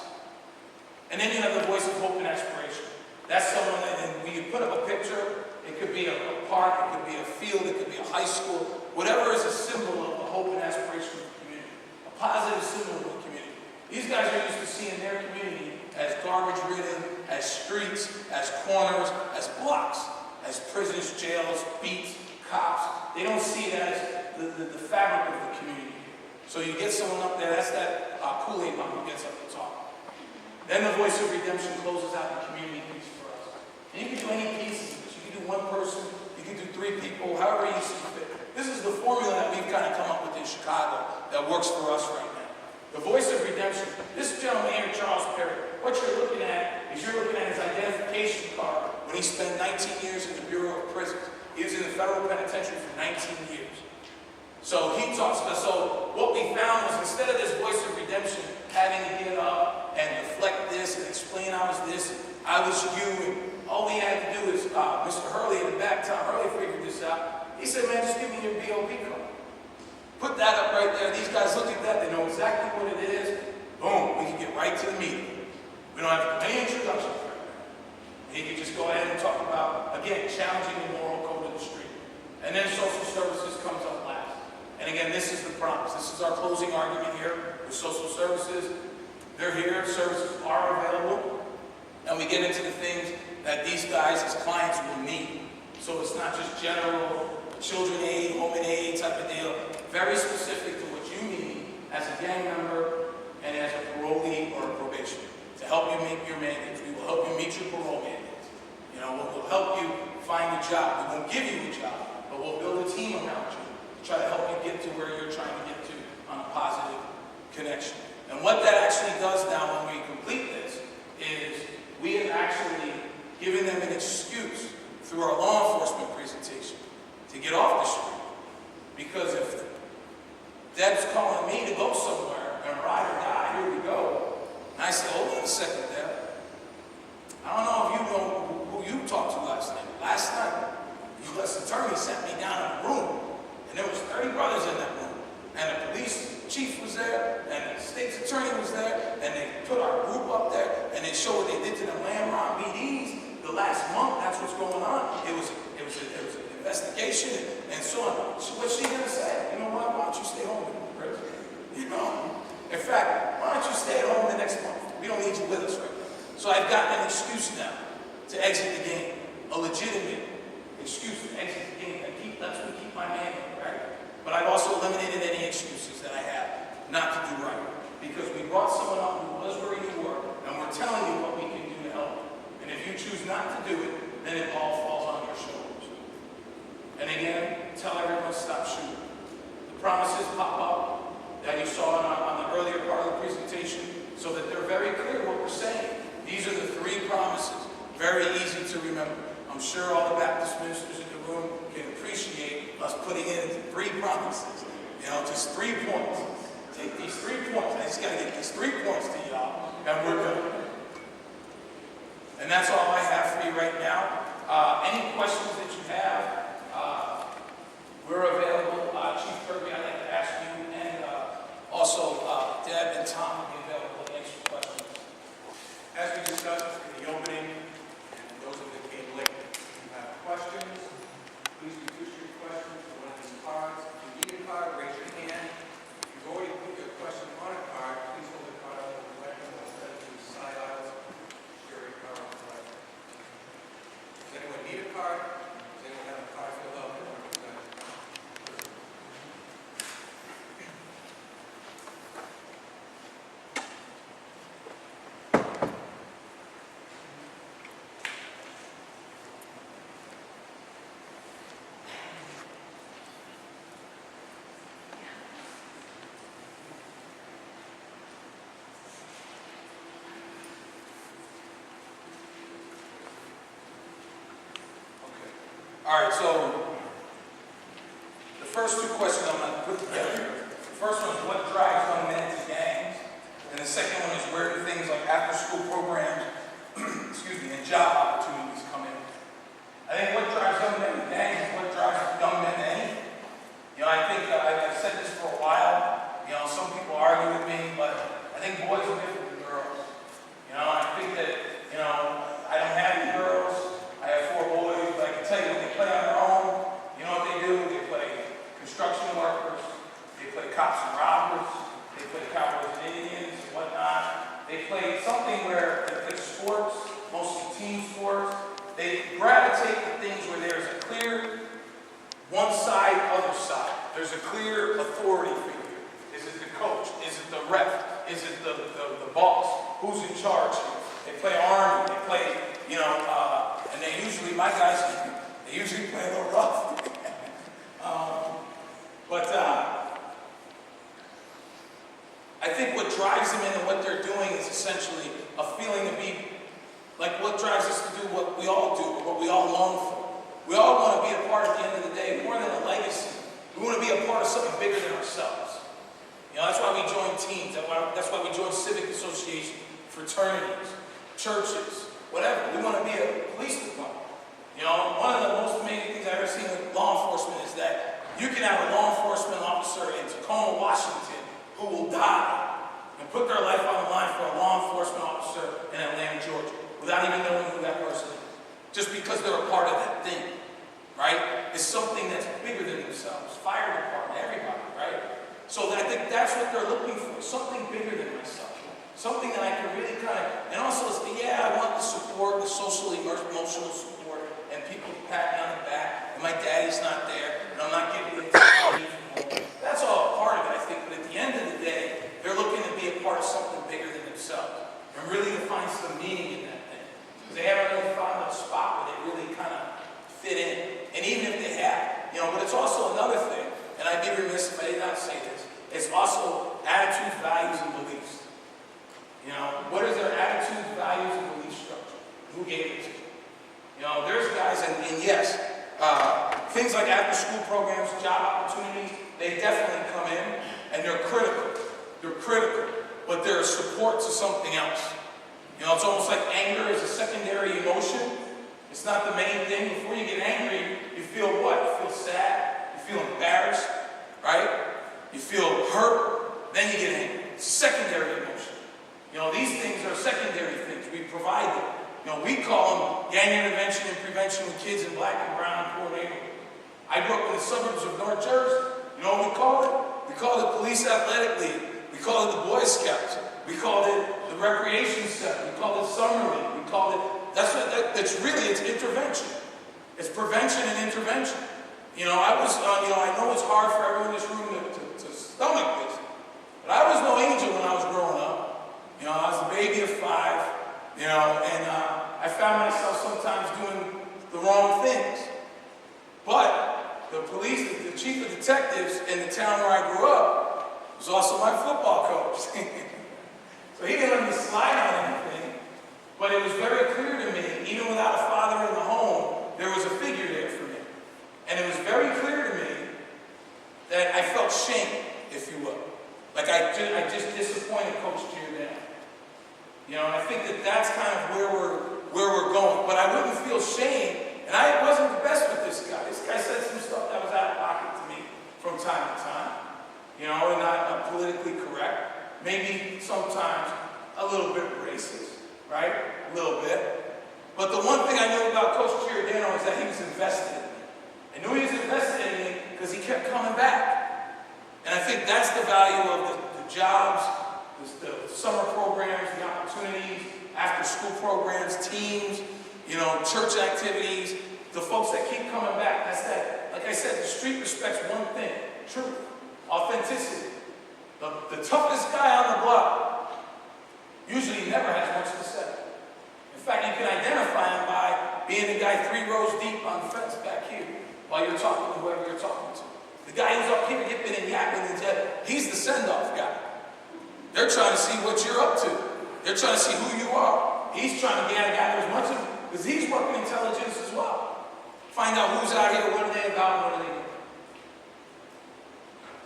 And then you have the voice of hope and aspiration. That's someone that, and when you put up a picture, it could be a park, it could be a field, it could be a high school, whatever is a symbol of the hope and aspiration of the community, a positive symbol of the community. These guys are used to seeing their community as garbage-ridden, as streets, as corners, as blocks, as prisons, jails, beats, cops. They don't see that as the fabric of the community. So you get someone up there, that's that Kool-Aid mom who gets up to talk. Then the voice of redemption closes out the community piece for us. And you can do any pieces of this. You can do one person, you can do three people, however you see fit. This is the formula that we've kind of come up with in Chicago that works for us right now. The voice of redemption. This gentleman here, Charles Perry, what you're looking at is you're looking at his identification card when he spent 19 years in the Bureau of Prisons. He was in the federal penitentiary for 19 years. So he talks about, so what we found was instead of this voice of redemption having to get up and deflect this and explain I was this, I was you, and all we had to do is, Mr. Hurley in the back, Tom Hurley figured this out. He said, man, just give me your BOP card. Put that up right there. These guys look at that, they know exactly what it is. Boom, we can get right to the meeting. We don't have to do any introductions right now. He can just go ahead and talk about, again, challenging the moral code of the street. And then social services comes up last. And again, this is the promise. This is our closing argument here with social services. They're here, services are available, and we get into the things that these guys as clients will need. So it's not just general children aid, home and aid type of deal. Very specific to what you need as a gang member and as a parolee or a probation to help you make your mandates. We will help you meet your parole mandates. You know, we'll help you find a job. We won't give you a job, but we'll build a team around you. Try to help you get to where you're trying to get to on a positive connection. And what that actually does now when we complete this is we have actually given them an excuse through our law enforcement presentation to get off the street. Because if Deb's calling me to go somewhere and ride or die, here we go. And I said, hold on a second, Deb. I don't know if you know who you talked to last night. Last night, the U.S. attorney sent me down in a room. And there was 30 brothers in that room. And the police chief was there, and the state's attorney was there, and they put our group up there, and they showed what they did to the Lamron BDs the last month. That's what's going on. It was an investigation and so on. So what's she gonna say? You know what? Why don't you stay home with me, Chris? You know? In fact, why don't you stay at home the next month? We don't need you with us right now. So I've gotten an excuse now to exit the game. A legitimate excuse to exit the game that lets me keep my man. But I've also eliminated any excuses that I have not to do right. Because we brought someone up who was where you were, and we're telling you what we can do to help you. And if you choose not to do it, then it all falls on your shoulders. And again, tell everyone to stop shooting. The promises pop up that you saw on the earlier part of the presentation, so that they're very clear what we're saying. These are the three promises. Very easy to remember. I'm sure all the Baptist ministers in the room can appreciate us putting in three promises. You know, just 3 points. Take these 3 points. I just got to get these 3 points to y'all, and we're done. And that's all I have for you right now. Any questions that you have, we're available. Chief Kirby, I'd like to ask you, and also Deb and Tom will be available to answer questions. As we discussed in the opening, and those of you that came late, if you have questions, please reduce your questions to one of these cards. If you need a card, raise your hand. If you've already put your question on a card, please hold the card up and direct them. We'll send it to the side aisles. Share your card on the right. All right, so the first two questions I'm going to put together. The first one is what drives young men into gangs? And the second one is where do things like after-school programs, excuse me, and job opportunities come in? I think what drives young men to gangs is what drives young men to anything. You know, I think I've said this for a while. You know, some people argue with me, but I think boys are different than girls. You know, I think that, you know, I don't have any girls. I have 4 boys, but I can tell you when they play on their own, you know what they do? They play construction workers, they play cops and robbers, they play cowboys and Indians and whatnot. They play something where they play sports, mostly team sports. They gravitate to things where there's a clear one side, other side. There's a clear authority figure. Is it the coach? Is it the ref? Is it the boss? Who's in charge? They play Army. They play, you know, and they usually, my guys, they usually play a little rough. I think what drives them in and what they're doing is essentially a feeling to be like what drives us to do what we all do, or what we all long for. We all want to be a part at the end of the day, more than a legacy. We want to be a part of something bigger than ourselves. You know, that's why we join teams. That's why we join civic associations, fraternities, churches, whatever. We want to be a police department. You know, one of the most amazing things I've ever seen with law enforcement is that you can have a law enforcement officer in Tacoma, Washington, who will die and put their life on the line for a law enforcement officer in Atlanta, Georgia, without even knowing who that person is. Just because they're a part of that thing, right? It's something that's bigger than themselves. Fire department, everybody, right? So I think that's what they're looking for, something bigger than myself. Something that I can really kind of, and also, yeah, I want the support, the social, emotional support, and people pat me on the back, and my daddy's not there, and I'm not giving it to me. That's all a part of it, I think, but at the end of the day, they're looking to be a part of something bigger than themselves, and really to find some meaning in that thing. Because they haven't really found a spot where they really kind of fit in. And even if they have, you know, but it's also another thing, and I'd be remiss if I did not say this, it's also attitudes, values, and beliefs. You know, what is their attitudes, values, and belief structure? Who gave it to them? You know, there's guys, and yes, things like after-school programs, job opportunities, they definitely come in, and they're critical. They're critical, but they're a support to something else. You know, it's almost like anger is a secondary emotion. It's not the main thing. Before you get angry, you feel what? You feel sad. You feel embarrassed, right? You feel hurt. Then you get angry. It's a secondary emotion. You know, these things are secondary things. We provide them. You know, we call them gang intervention and prevention with kids in black and brown and poor neighborhoods. I grew up in the suburbs of North Jersey. You know what we call it? We call it Police Athletic League. We call it the Boy Scouts. We called it the Recreation Center. We called it Summer League. We called it, it's intervention. It's prevention and intervention. You know, I know it's hard for everyone in this room to stomach this, but I was no angel when I was growing up. You know, I was a baby of 5, you know, and I found myself sometimes doing the wrong things. But the police, the chief of detectives in the town where I grew up was also my football coach. So he didn't let me slide on anything, but it was very clear to me, even without a father in the home, there was a figure there for me. And it was very clear to me that I felt shame, if you will. Like I just disappointed Coach Giordano. You know, and I think that that's kind of where we're going. But I wouldn't feel shame, and I wasn't the best with this guy. This guy said some stuff that was out of pocket to me from time to time. You know, and not politically correct. Maybe sometimes a little bit racist, right? A little bit. But the one thing I knew about Coach Giordano is that he was invested in me. I knew he was invested in me because he kept coming back. And I think that's the value of the jobs, the summer programs, the opportunities, after-school programs, teams, you know, church activities, the folks that keep coming back. That's that. Like I said, the street respects one thing: truth, authenticity. The toughest guy on the block usually never has much to say. In fact, you can identify him by being the guy 3 rows deep on the fence back here while you're talking to whoever you're talking to. The guy who's up here yipping and yapping and he's the send-off guy. They're trying to see what you're up to. They're trying to see who you are. He's trying to gather as much of, because he's working intelligence as well. Find out who's out here, what are they about, what are they doing.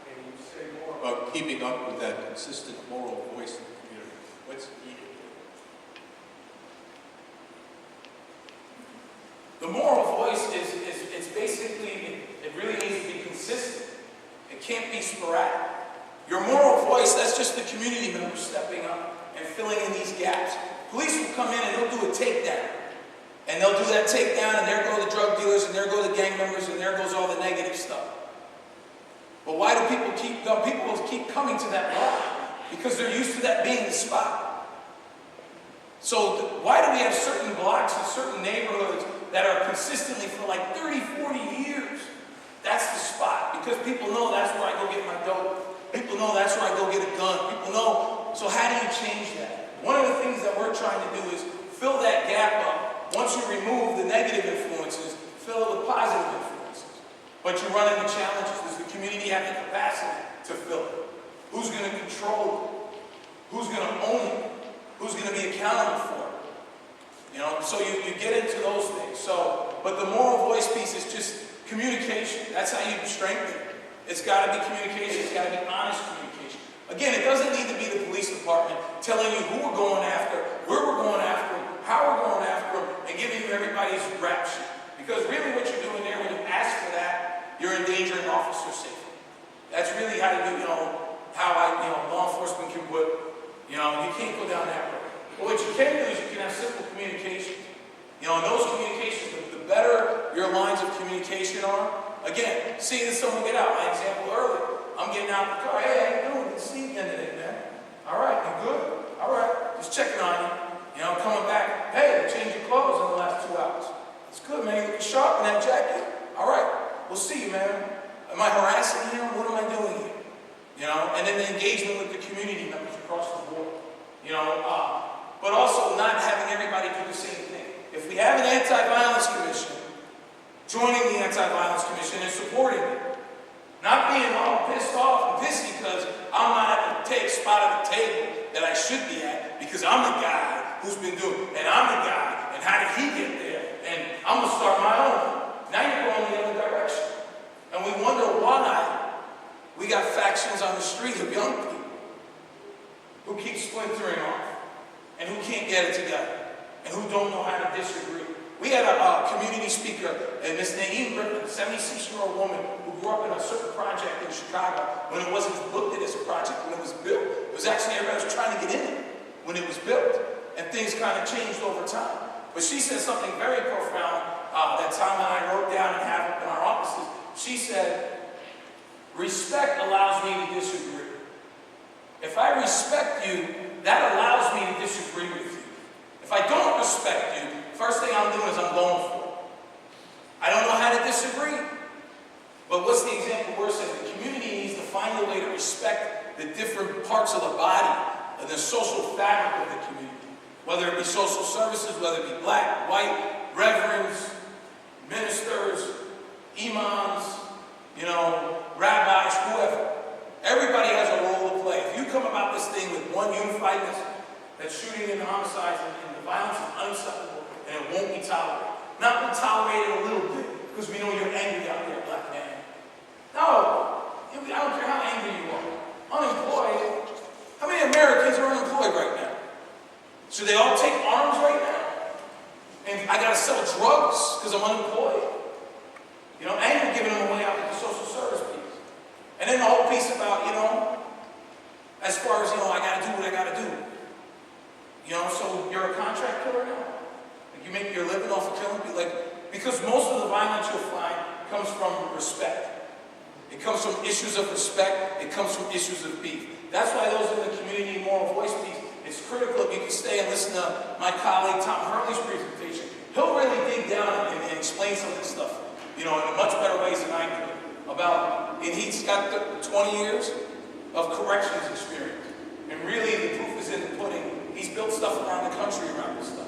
Can you say more? About keeping up with that consistent moral voice in the community. What's needed? The moral voice is basically, it really needs to be consistent. It can't be sporadic. Your moral voice, that's just the community members stepping up and filling in these gaps. Police will come in and they'll do a takedown. And they'll do that takedown, and there go the drug dealers, and there go the gang members, and there goes all the negative stuff. But why do people keep going? People will keep coming to that bar because they're used to that being the spot. So why do we have certain blocks and certain neighborhoods that are consistently for like 30, 40 years? That's the spot because people know that's where I go get my dope. People know that's where I go get a gun. People know. So how do you change that? One of the things that we're trying to do is fill that gap up. Once you remove the negative influences, fill it with positive influences. But you run into challenges. Does the community have the capacity to fill it? Who's going to control it? Who's going to own it? Who's going to be accountable for it? You know, so you get into those things. So, but the moral voice piece is just communication. That's how you strengthen it. It's got to be communication. It's got to be honest communication. Again, it doesn't need to be the police department telling you who we're going after, where we're going after them, how we're going after them, and giving you everybody's rap sheet. Because really what you're doing there when you ask for that, you're endangering officer safety. That's really how you do, how law enforcement can put, you can't go down that road. But what you can do is you can have simple communication. In those communications, the better your lines of communication are. Again, seeing someone get out, my example earlier. I'm getting out of the car. Hey, how you doing? Good to see you again today, man. All right, you good? All right, just checking on you. Coming back. Hey, change your clothes in the last 2 hours. It's good, man. You looking sharp in that jacket. All right, we'll see you, man. Am I harassing him? What am I doing here? And then the engagement with the community members across the board. But also not having everybody do the same thing. If we have an anti-violence commission, joining the anti-violence commission and supporting it. Not being all pissed off and pissy because I'm not at the spot at the table that I should be at because I'm the guy who's been doing it. And I'm the guy, and how did he get there? And I'm going to start my own. Now you're going the other direction. And we wonder why we got factions on the street of young people who keep splintering off and who can't get it together and who don't know how to disagree. We had a community speaker, Ms. Naeem Griffin, a 76-year-old woman who grew up in a certain project in Chicago when it wasn't looked at as a project, when it was built. It was actually everybody was trying to get in it when it was built. And things kind of changed over time. But she said something very profound that Tom and I wrote down and have up in our offices. She said, respect allows me to disagree. If I respect you, that allows me to disagree with you. If I don't respect you, first thing I'm doing is I'm going for it. I don't know how to disagree. But what's the example we're saying? The community needs to find a way to respect the different parts of the body and the social fabric of the community. Whether it be social services, whether it be black, white, reverends, ministers, imams, rabbis, whoever. Everybody has a role to play. If you come about this thing with one unified message, that shooting and homicides and the violence is unacceptable and it won't be tolerated. Not be tolerated a little bit because we know you're angry out there, black man. No, I don't care how angry you are. Unemployed. How many Americans are unemployed right now? Should they all take arms right now? And I gotta sell drugs because I'm unemployed? And you're giving them away out with the social service piece. And then the whole piece about, as far as, I gotta do what I gotta do. So you're a contract killer now? Like you make your living off of killing people? Because most of the violence you'll find comes from respect. It comes from issues of respect. It comes from issues of beef. That's why those in the community moral voice piece, it's critical if you can stay and listen to my colleague Tom Hurley's presentation. He'll really dig down and explain some of this stuff, in a much better ways than I could. And he's got 20 years of corrections experience. And really, the proof is in the pudding. He's built stuff around the country around this stuff.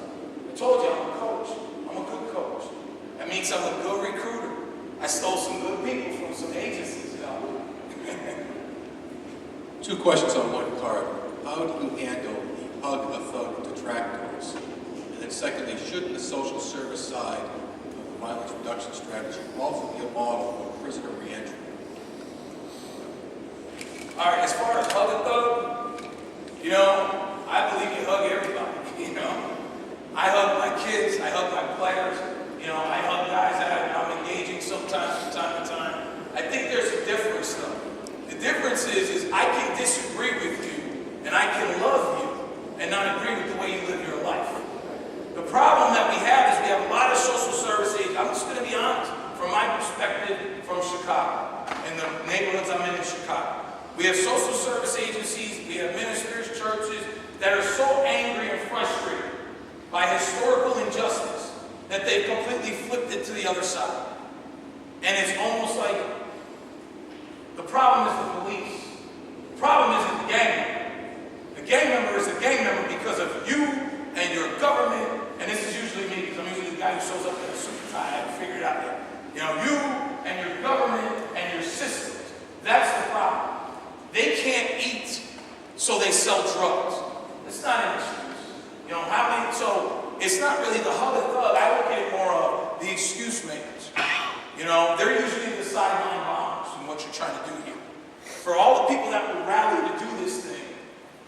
I told you, I'm a coach. I'm a good coach. That means I'm a good recruiter. I stole some good people from some agencies, Two questions on one card. How do you handle the hug a thug detractors? And then secondly, shouldn't the social service side of the violence reduction strategy also be a model for prisoner reentry? All right, as far as hug a thug, you know, I believe you hug everybody, you know. I hug my kids, I hug my players, you know, I hug guys that I'm engaging sometimes from time to time. I think there's a difference though. The difference is I can disagree with you and I can love you and not agree with the way you live your life. The problem that we have is we have a lot of social service agents. I'm just going to be honest, from my perspective from Chicago, in the neighborhoods I'm in Chicago. We have social service agencies, we have ministers, churches that are so angry and frustrated by historical injustice that they've completely flipped it to the other side. And it's almost like the problem is the police. The problem isn't the gang member. The gang member is a gang member because of you and your government, and this is usually me because I'm usually the guy who shows up in a suit and tie. I haven't figured it out yet. You know, you and your government and your systems. That's the problem. They can't eat, so they sell drugs. It's not an excuse. You know, so it's not really the hug a thug. I look at it more of the excuse makers. You know, they're usually the sideline bombers in what you're trying to do here. For all the people that will rally to do this thing,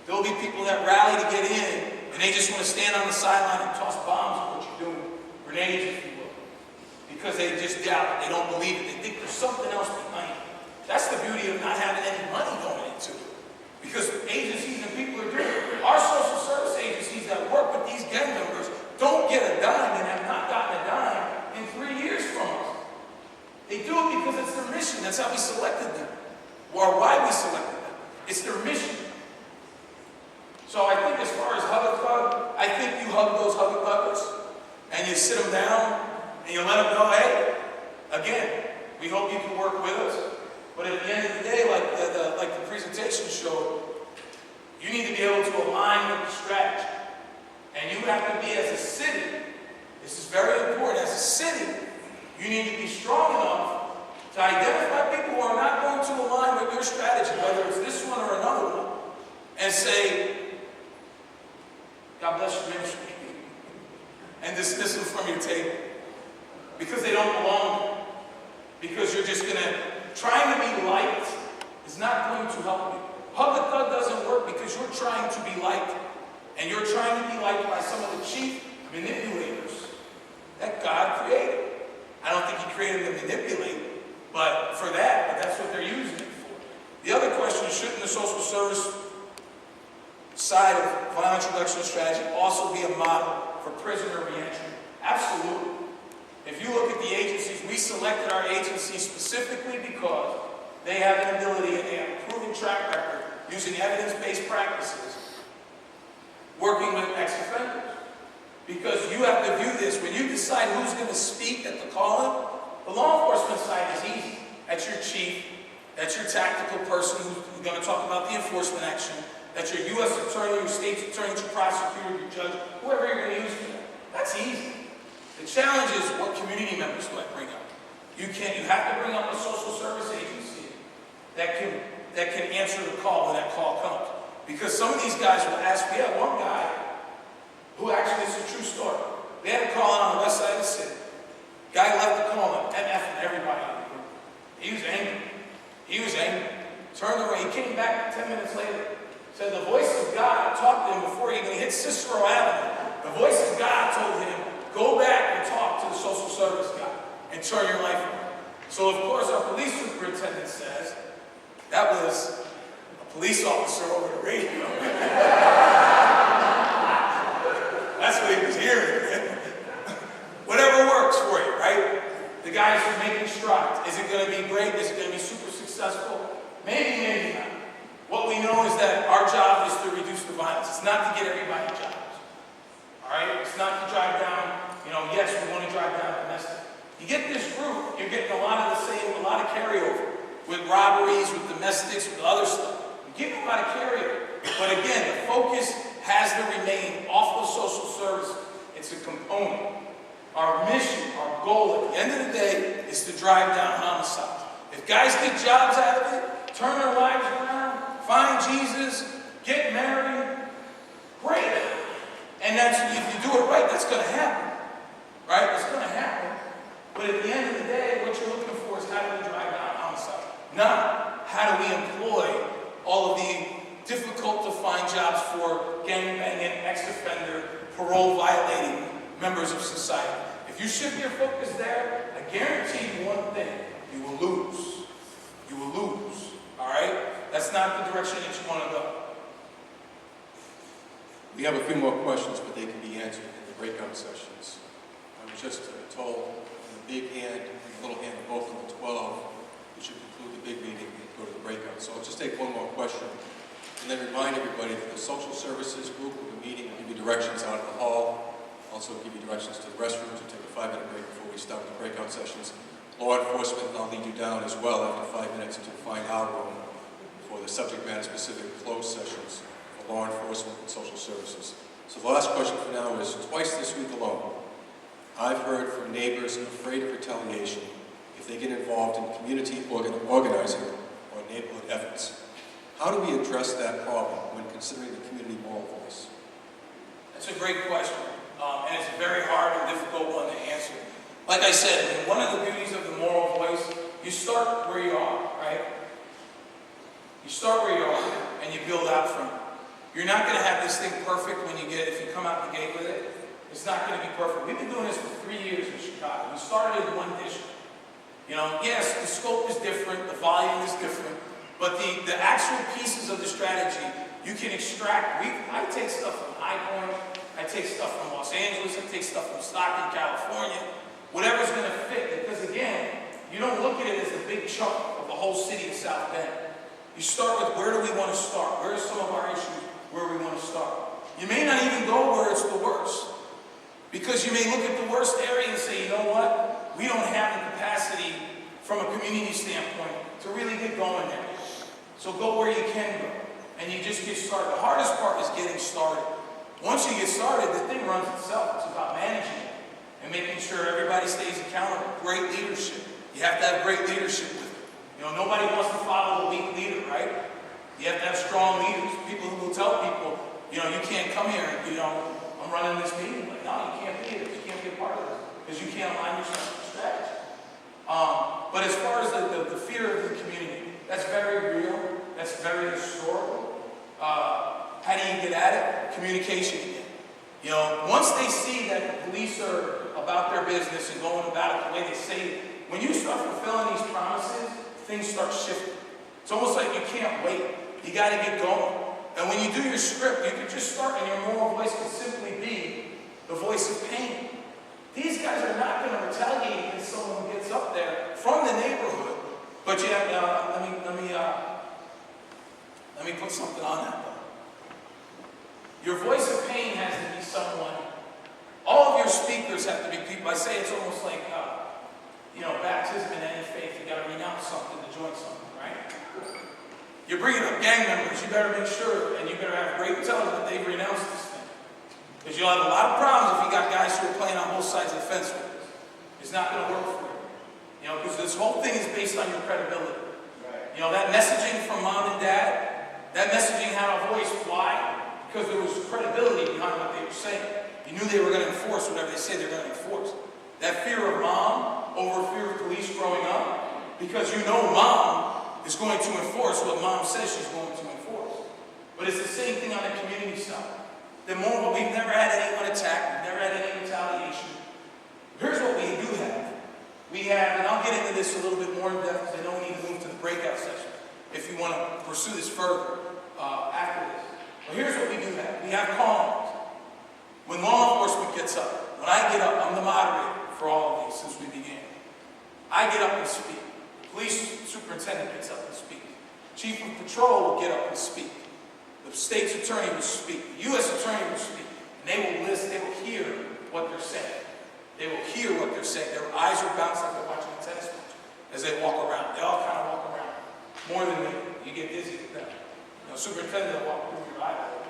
there'll be people that rally to get in, and they just want to stand on the sideline and toss bombs at what you're doing. Grenades, if you will. Because they just doubt it. They don't believe it. They think there's something else behind it. That's the beauty of not having any money going into it. Because agencies and people are doing it. Our social service agencies that work with these gang members don't get a dime and have not gotten a dime in 3 years from us. They do it because it's their mission. That's how we selected them. Or why we selected them. It's their mission. So I think as far as hug a thug, I think you hug those hug a thuggers and you sit them down and you let them know, hey, again, we hope you can work with us. But at the end of the day, like the presentation showed, you need to be able to align with the strategy. And you have to be, as a city, this is very important, as a city, you need to be strong enough to identify people who are not going to align with your strategy, whether it's this one or another one, and say, God bless your ministry, and dismiss them from your table. Because they don't belong there. Because you're just going to, trying to be liked is not going to help you. Hug a thug doesn't work because you're trying to be liked. And you're trying to be liked by some of the chief manipulators that God created. I don't think he created them to manipulate, but that's what they're using it for. The other question is, shouldn't the social service side of violence reduction strategy also be a model for prisoner reentry? Absolutely. If you look at the agencies, we selected our agencies specifically because they have an ability and they have a proven track record using evidence-based practices, working with ex-offenders. Because you have to view this, when you decide who's going to speak at the call-in, the law enforcement side is easy. That's your chief, that's your tactical person who's going to talk about the enforcement action, that's your U.S. attorney, your state's attorney, your prosecutor, your judge, whoever you're going to use for that. That's easy. The challenge is, what community members do I bring up? You have to bring up a social service agency that can answer the call when that call comes. Because some of these guys will ask, we had one guy who actually, it's a true story. They had a call in on the west side of the city. Guy left the call and effing everybody out of the group. He was angry. He was angry. Turned around, he came back 10 minutes later. Said the voice of God talked to him before he even hit Cicero Avenue. The voice of God told him, go back and talk to the social service guy and turn your life around. So of course our police superintendent says, that was a police officer over the radio. That's what he was hearing. Whatever works for you, right? The guys are making strides. Is it going to be great? Is it going to be super successful? Maybe, maybe not. What we know is that our job is to reduce the violence. It's not to get everybody jobs. All right? It's not to drive down, yes, we want to drive down domestic. You get this group, you're getting a lot of the same, a lot of carryover with robberies, with domestics, with other stuff. You're getting a lot of carryover. But again, the focus has to remain off of social service. It's a component. Our mission, our goal at the end of the day is to drive down homicide. If guys get jobs out of it, turn their lives around, find Jesus, get married, great. And if you do it right, that's going to happen. Right? It's going to happen. But at the end of the day, what you're looking for is how do we drive down homicide? Not how do we employ all of the difficult to find jobs for gangbanging, ex-offender, parole violating members of society. If you shift your focus there, I guarantee you one thing, you will lose. You will lose, all right? That's not the direction that you want to go. We have a few more questions, but they can be answered in the breakout sessions. I was just told the big hand and the little hand are both on the 12. We should conclude the big meeting and go to the breakout. So I'll just take one more question and then remind everybody that the social services group will be meeting and give you directions out in the hall. Also give you directions to the restrooms. We'll take a 5-minute break before we start the breakout sessions. Law enforcement, I'll lead you down as well after 5 minutes to find our room for the subject matter specific closed sessions for law enforcement and social services. So the last question for now is, twice this week alone, I've heard from neighbors afraid of retaliation if they get involved in community organizing or neighborhood efforts. How do we address that problem when considering the community moral voice? That's a great question, and it's a very hard and difficult one to answer. Like I said, one of the beauties of the moral voice, you start where you are, right? You start where you are, and you build out from it. You're not going to have this thing perfect when if you come out the gate with it. It's not going to be perfect. We've been doing this for 3 years in Chicago. We started in one district. You know, yes, the scope is different, the volume is different, but the actual pieces of the strategy you can extract. I take stuff from High Point, I take stuff from Los Angeles, I take stuff from Stockton, California, whatever's going to fit. Because again, you don't look at it as a big chunk of the whole city of South Bend. You start with where do we want to start? Where are some of our issues where we want to start? You may not even go where it's the worst. Because you may look at the worst area and say, you know what? We don't have the capacity from a community standpoint to really get going there. So go where you can go. And you just get started. The hardest part is getting started. Once you get started, the thing runs itself. It's about managing it and making sure everybody stays accountable. Great leadership. You have to have great leadership with it. You know, nobody wants to follow a weak leader, right? You have to have strong leaders. People who will tell people, you know, you can't come here and, you know, I'm running this meeting. Like, no, you can't be here. You can't be a part of this because you can't align yourself with the strategy. But as far as the fear of the community, that's very real. That's very historical. How do you get at it? Communication again. You know, once they see that the police are about their business and going about it the way they say it, when you start fulfilling these promises, things start shifting. It's almost like you can't wait. You got to get going. And when you do your script, you can just start, and your moral voice can simply be the voice of pain. These guys are not going to retaliate against someone who gets up there from the neighborhood. But you have, let me put something on that. Your voice of pain has to be someone. All of your speakers have to be people. I say it's almost like, you know, baptism in any faith. You got to renounce something to join something, right? You're bringing up gang members. You better make sure, and you better have great intelligence that they've renounced this thing. Because you'll have a lot of problems if you got guys who are playing on both sides of the fence with this. It's not going to work for you. You know, because this whole thing is based on your credibility. You know, that messaging from mom and dad, that messaging had a voice. Why? Because there was credibility behind what they were saying. You knew they were going to enforce whatever they say they're going to enforce. That fear of mom over fear of police growing up, because you know mom is going to enforce what mom says she's going to enforce. But it's the same thing on the community side. The more, we've never had anyone attack, we've never had any retaliation. Here's what we do have. We have, and I'll get into this a little bit more in depth because I know we need to move to the breakout session if you want to pursue this further after this. But here's what we do have. We have call-ins. When law enforcement gets up, when I get up, I'm the moderator for all of these since we began. I get up and speak. Police superintendent gets up and speaks. Chief of patrol will get up and speak. The state's attorney will speak. The U.S. attorney will speak. And they will listen, they will hear what they're saying. They will hear what they're saying. Their eyes are bounced like they're watching a tennis match as they walk around. They all kind of walk around. More than me. You get dizzy with them. You know, superintendent will walk through your eyeball.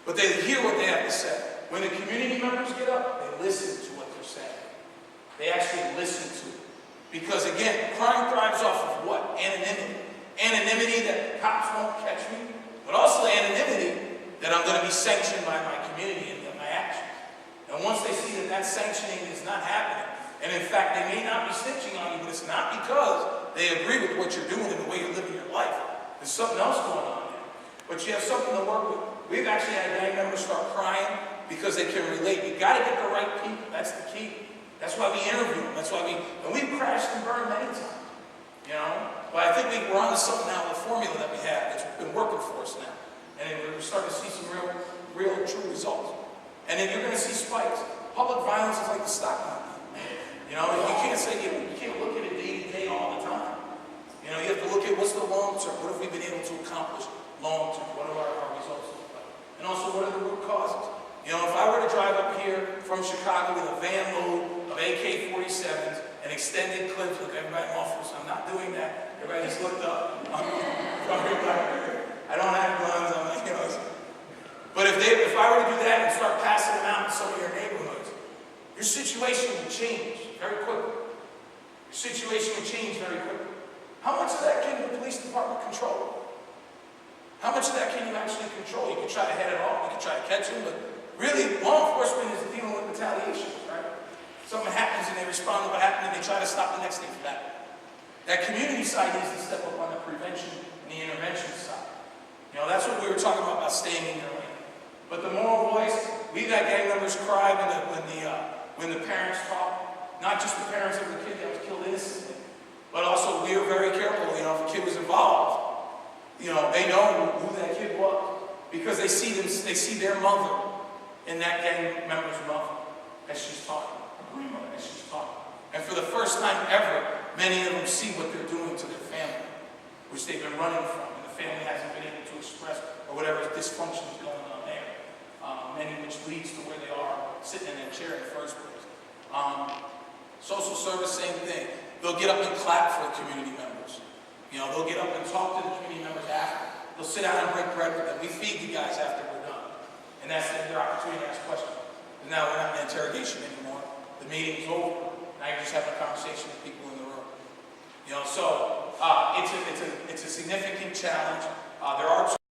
But they hear what they have to say. When the community members get up, they listen to what they're saying. They actually listen to it. Because again, crime thrives off of what? Anonymity. Anonymity that cops won't catch me, but also anonymity that I'm going to be sanctioned by my community and my actions. And once they see that that sanctioning is not happening, And in fact, they may not be snitching on you, but it's not because they agree with what you're doing and the way you're living your life. There's something else going on there. But you have something to work with. We've actually had gang members start crying because they can relate. You got to get the right people. That's the key. That's why we interview them. That's why and we've crashed and burned many times. You know? But I think we're on to something now, the formula that we have that's been working for us now. And we're starting to see some real true results. And then you're going to see spikes. Public violence is like the stock market. You know, you can't say, you can't look at it day to day all the time. You know, you have to look at what's the long term. What have we been able to accomplish long term? What are our results look like? And also, what are the root causes? You know, if I were to drive up here from Chicago with a van load of AK-47s and extended clips, look, everybody offers, I'm not doing that. Everybody just looked up. I don't have guns. I'm like, you know. But if I were to do that and start passing them out in some of your neighborhoods, your situation would change very quickly. Your situation would change very quickly. How much of that can the police department control? How much of that can you actually control? You can try to head it off, you can try to catch them, but really, law enforcement is dealing with retaliation, right? Something happens and they respond to what happened and they try to stop the next thing for that. That community side needs to step up on the prevention and the intervention side. You know, that's what we were talking about staying in your lane. But the moral voice, we've had gang members cry when the parents talk, not just the parents of the kid that was killed innocently, but also we are very careful, you know, if a kid was involved, you know, they know who that kid was because they see their mother in that gang member's mother as she's talking, her grandmother as she's talking. And for the first time ever, many of them see what they're doing to their family, which they've been running from, and the family hasn't been able to express, or whatever dysfunction is going on there. Many which leads to where they are sitting in that chair in the first place. Social service, same thing. They'll get up and clap for the community members. You know, they'll get up and talk to the community members after. They'll sit down and break bread with them. We feed you guys after we're done. And that's their opportunity to ask questions. And now we're not in interrogation anymore. The meeting's over. Now you're just having a conversation with people in the room. You know, so it's a significant challenge. There are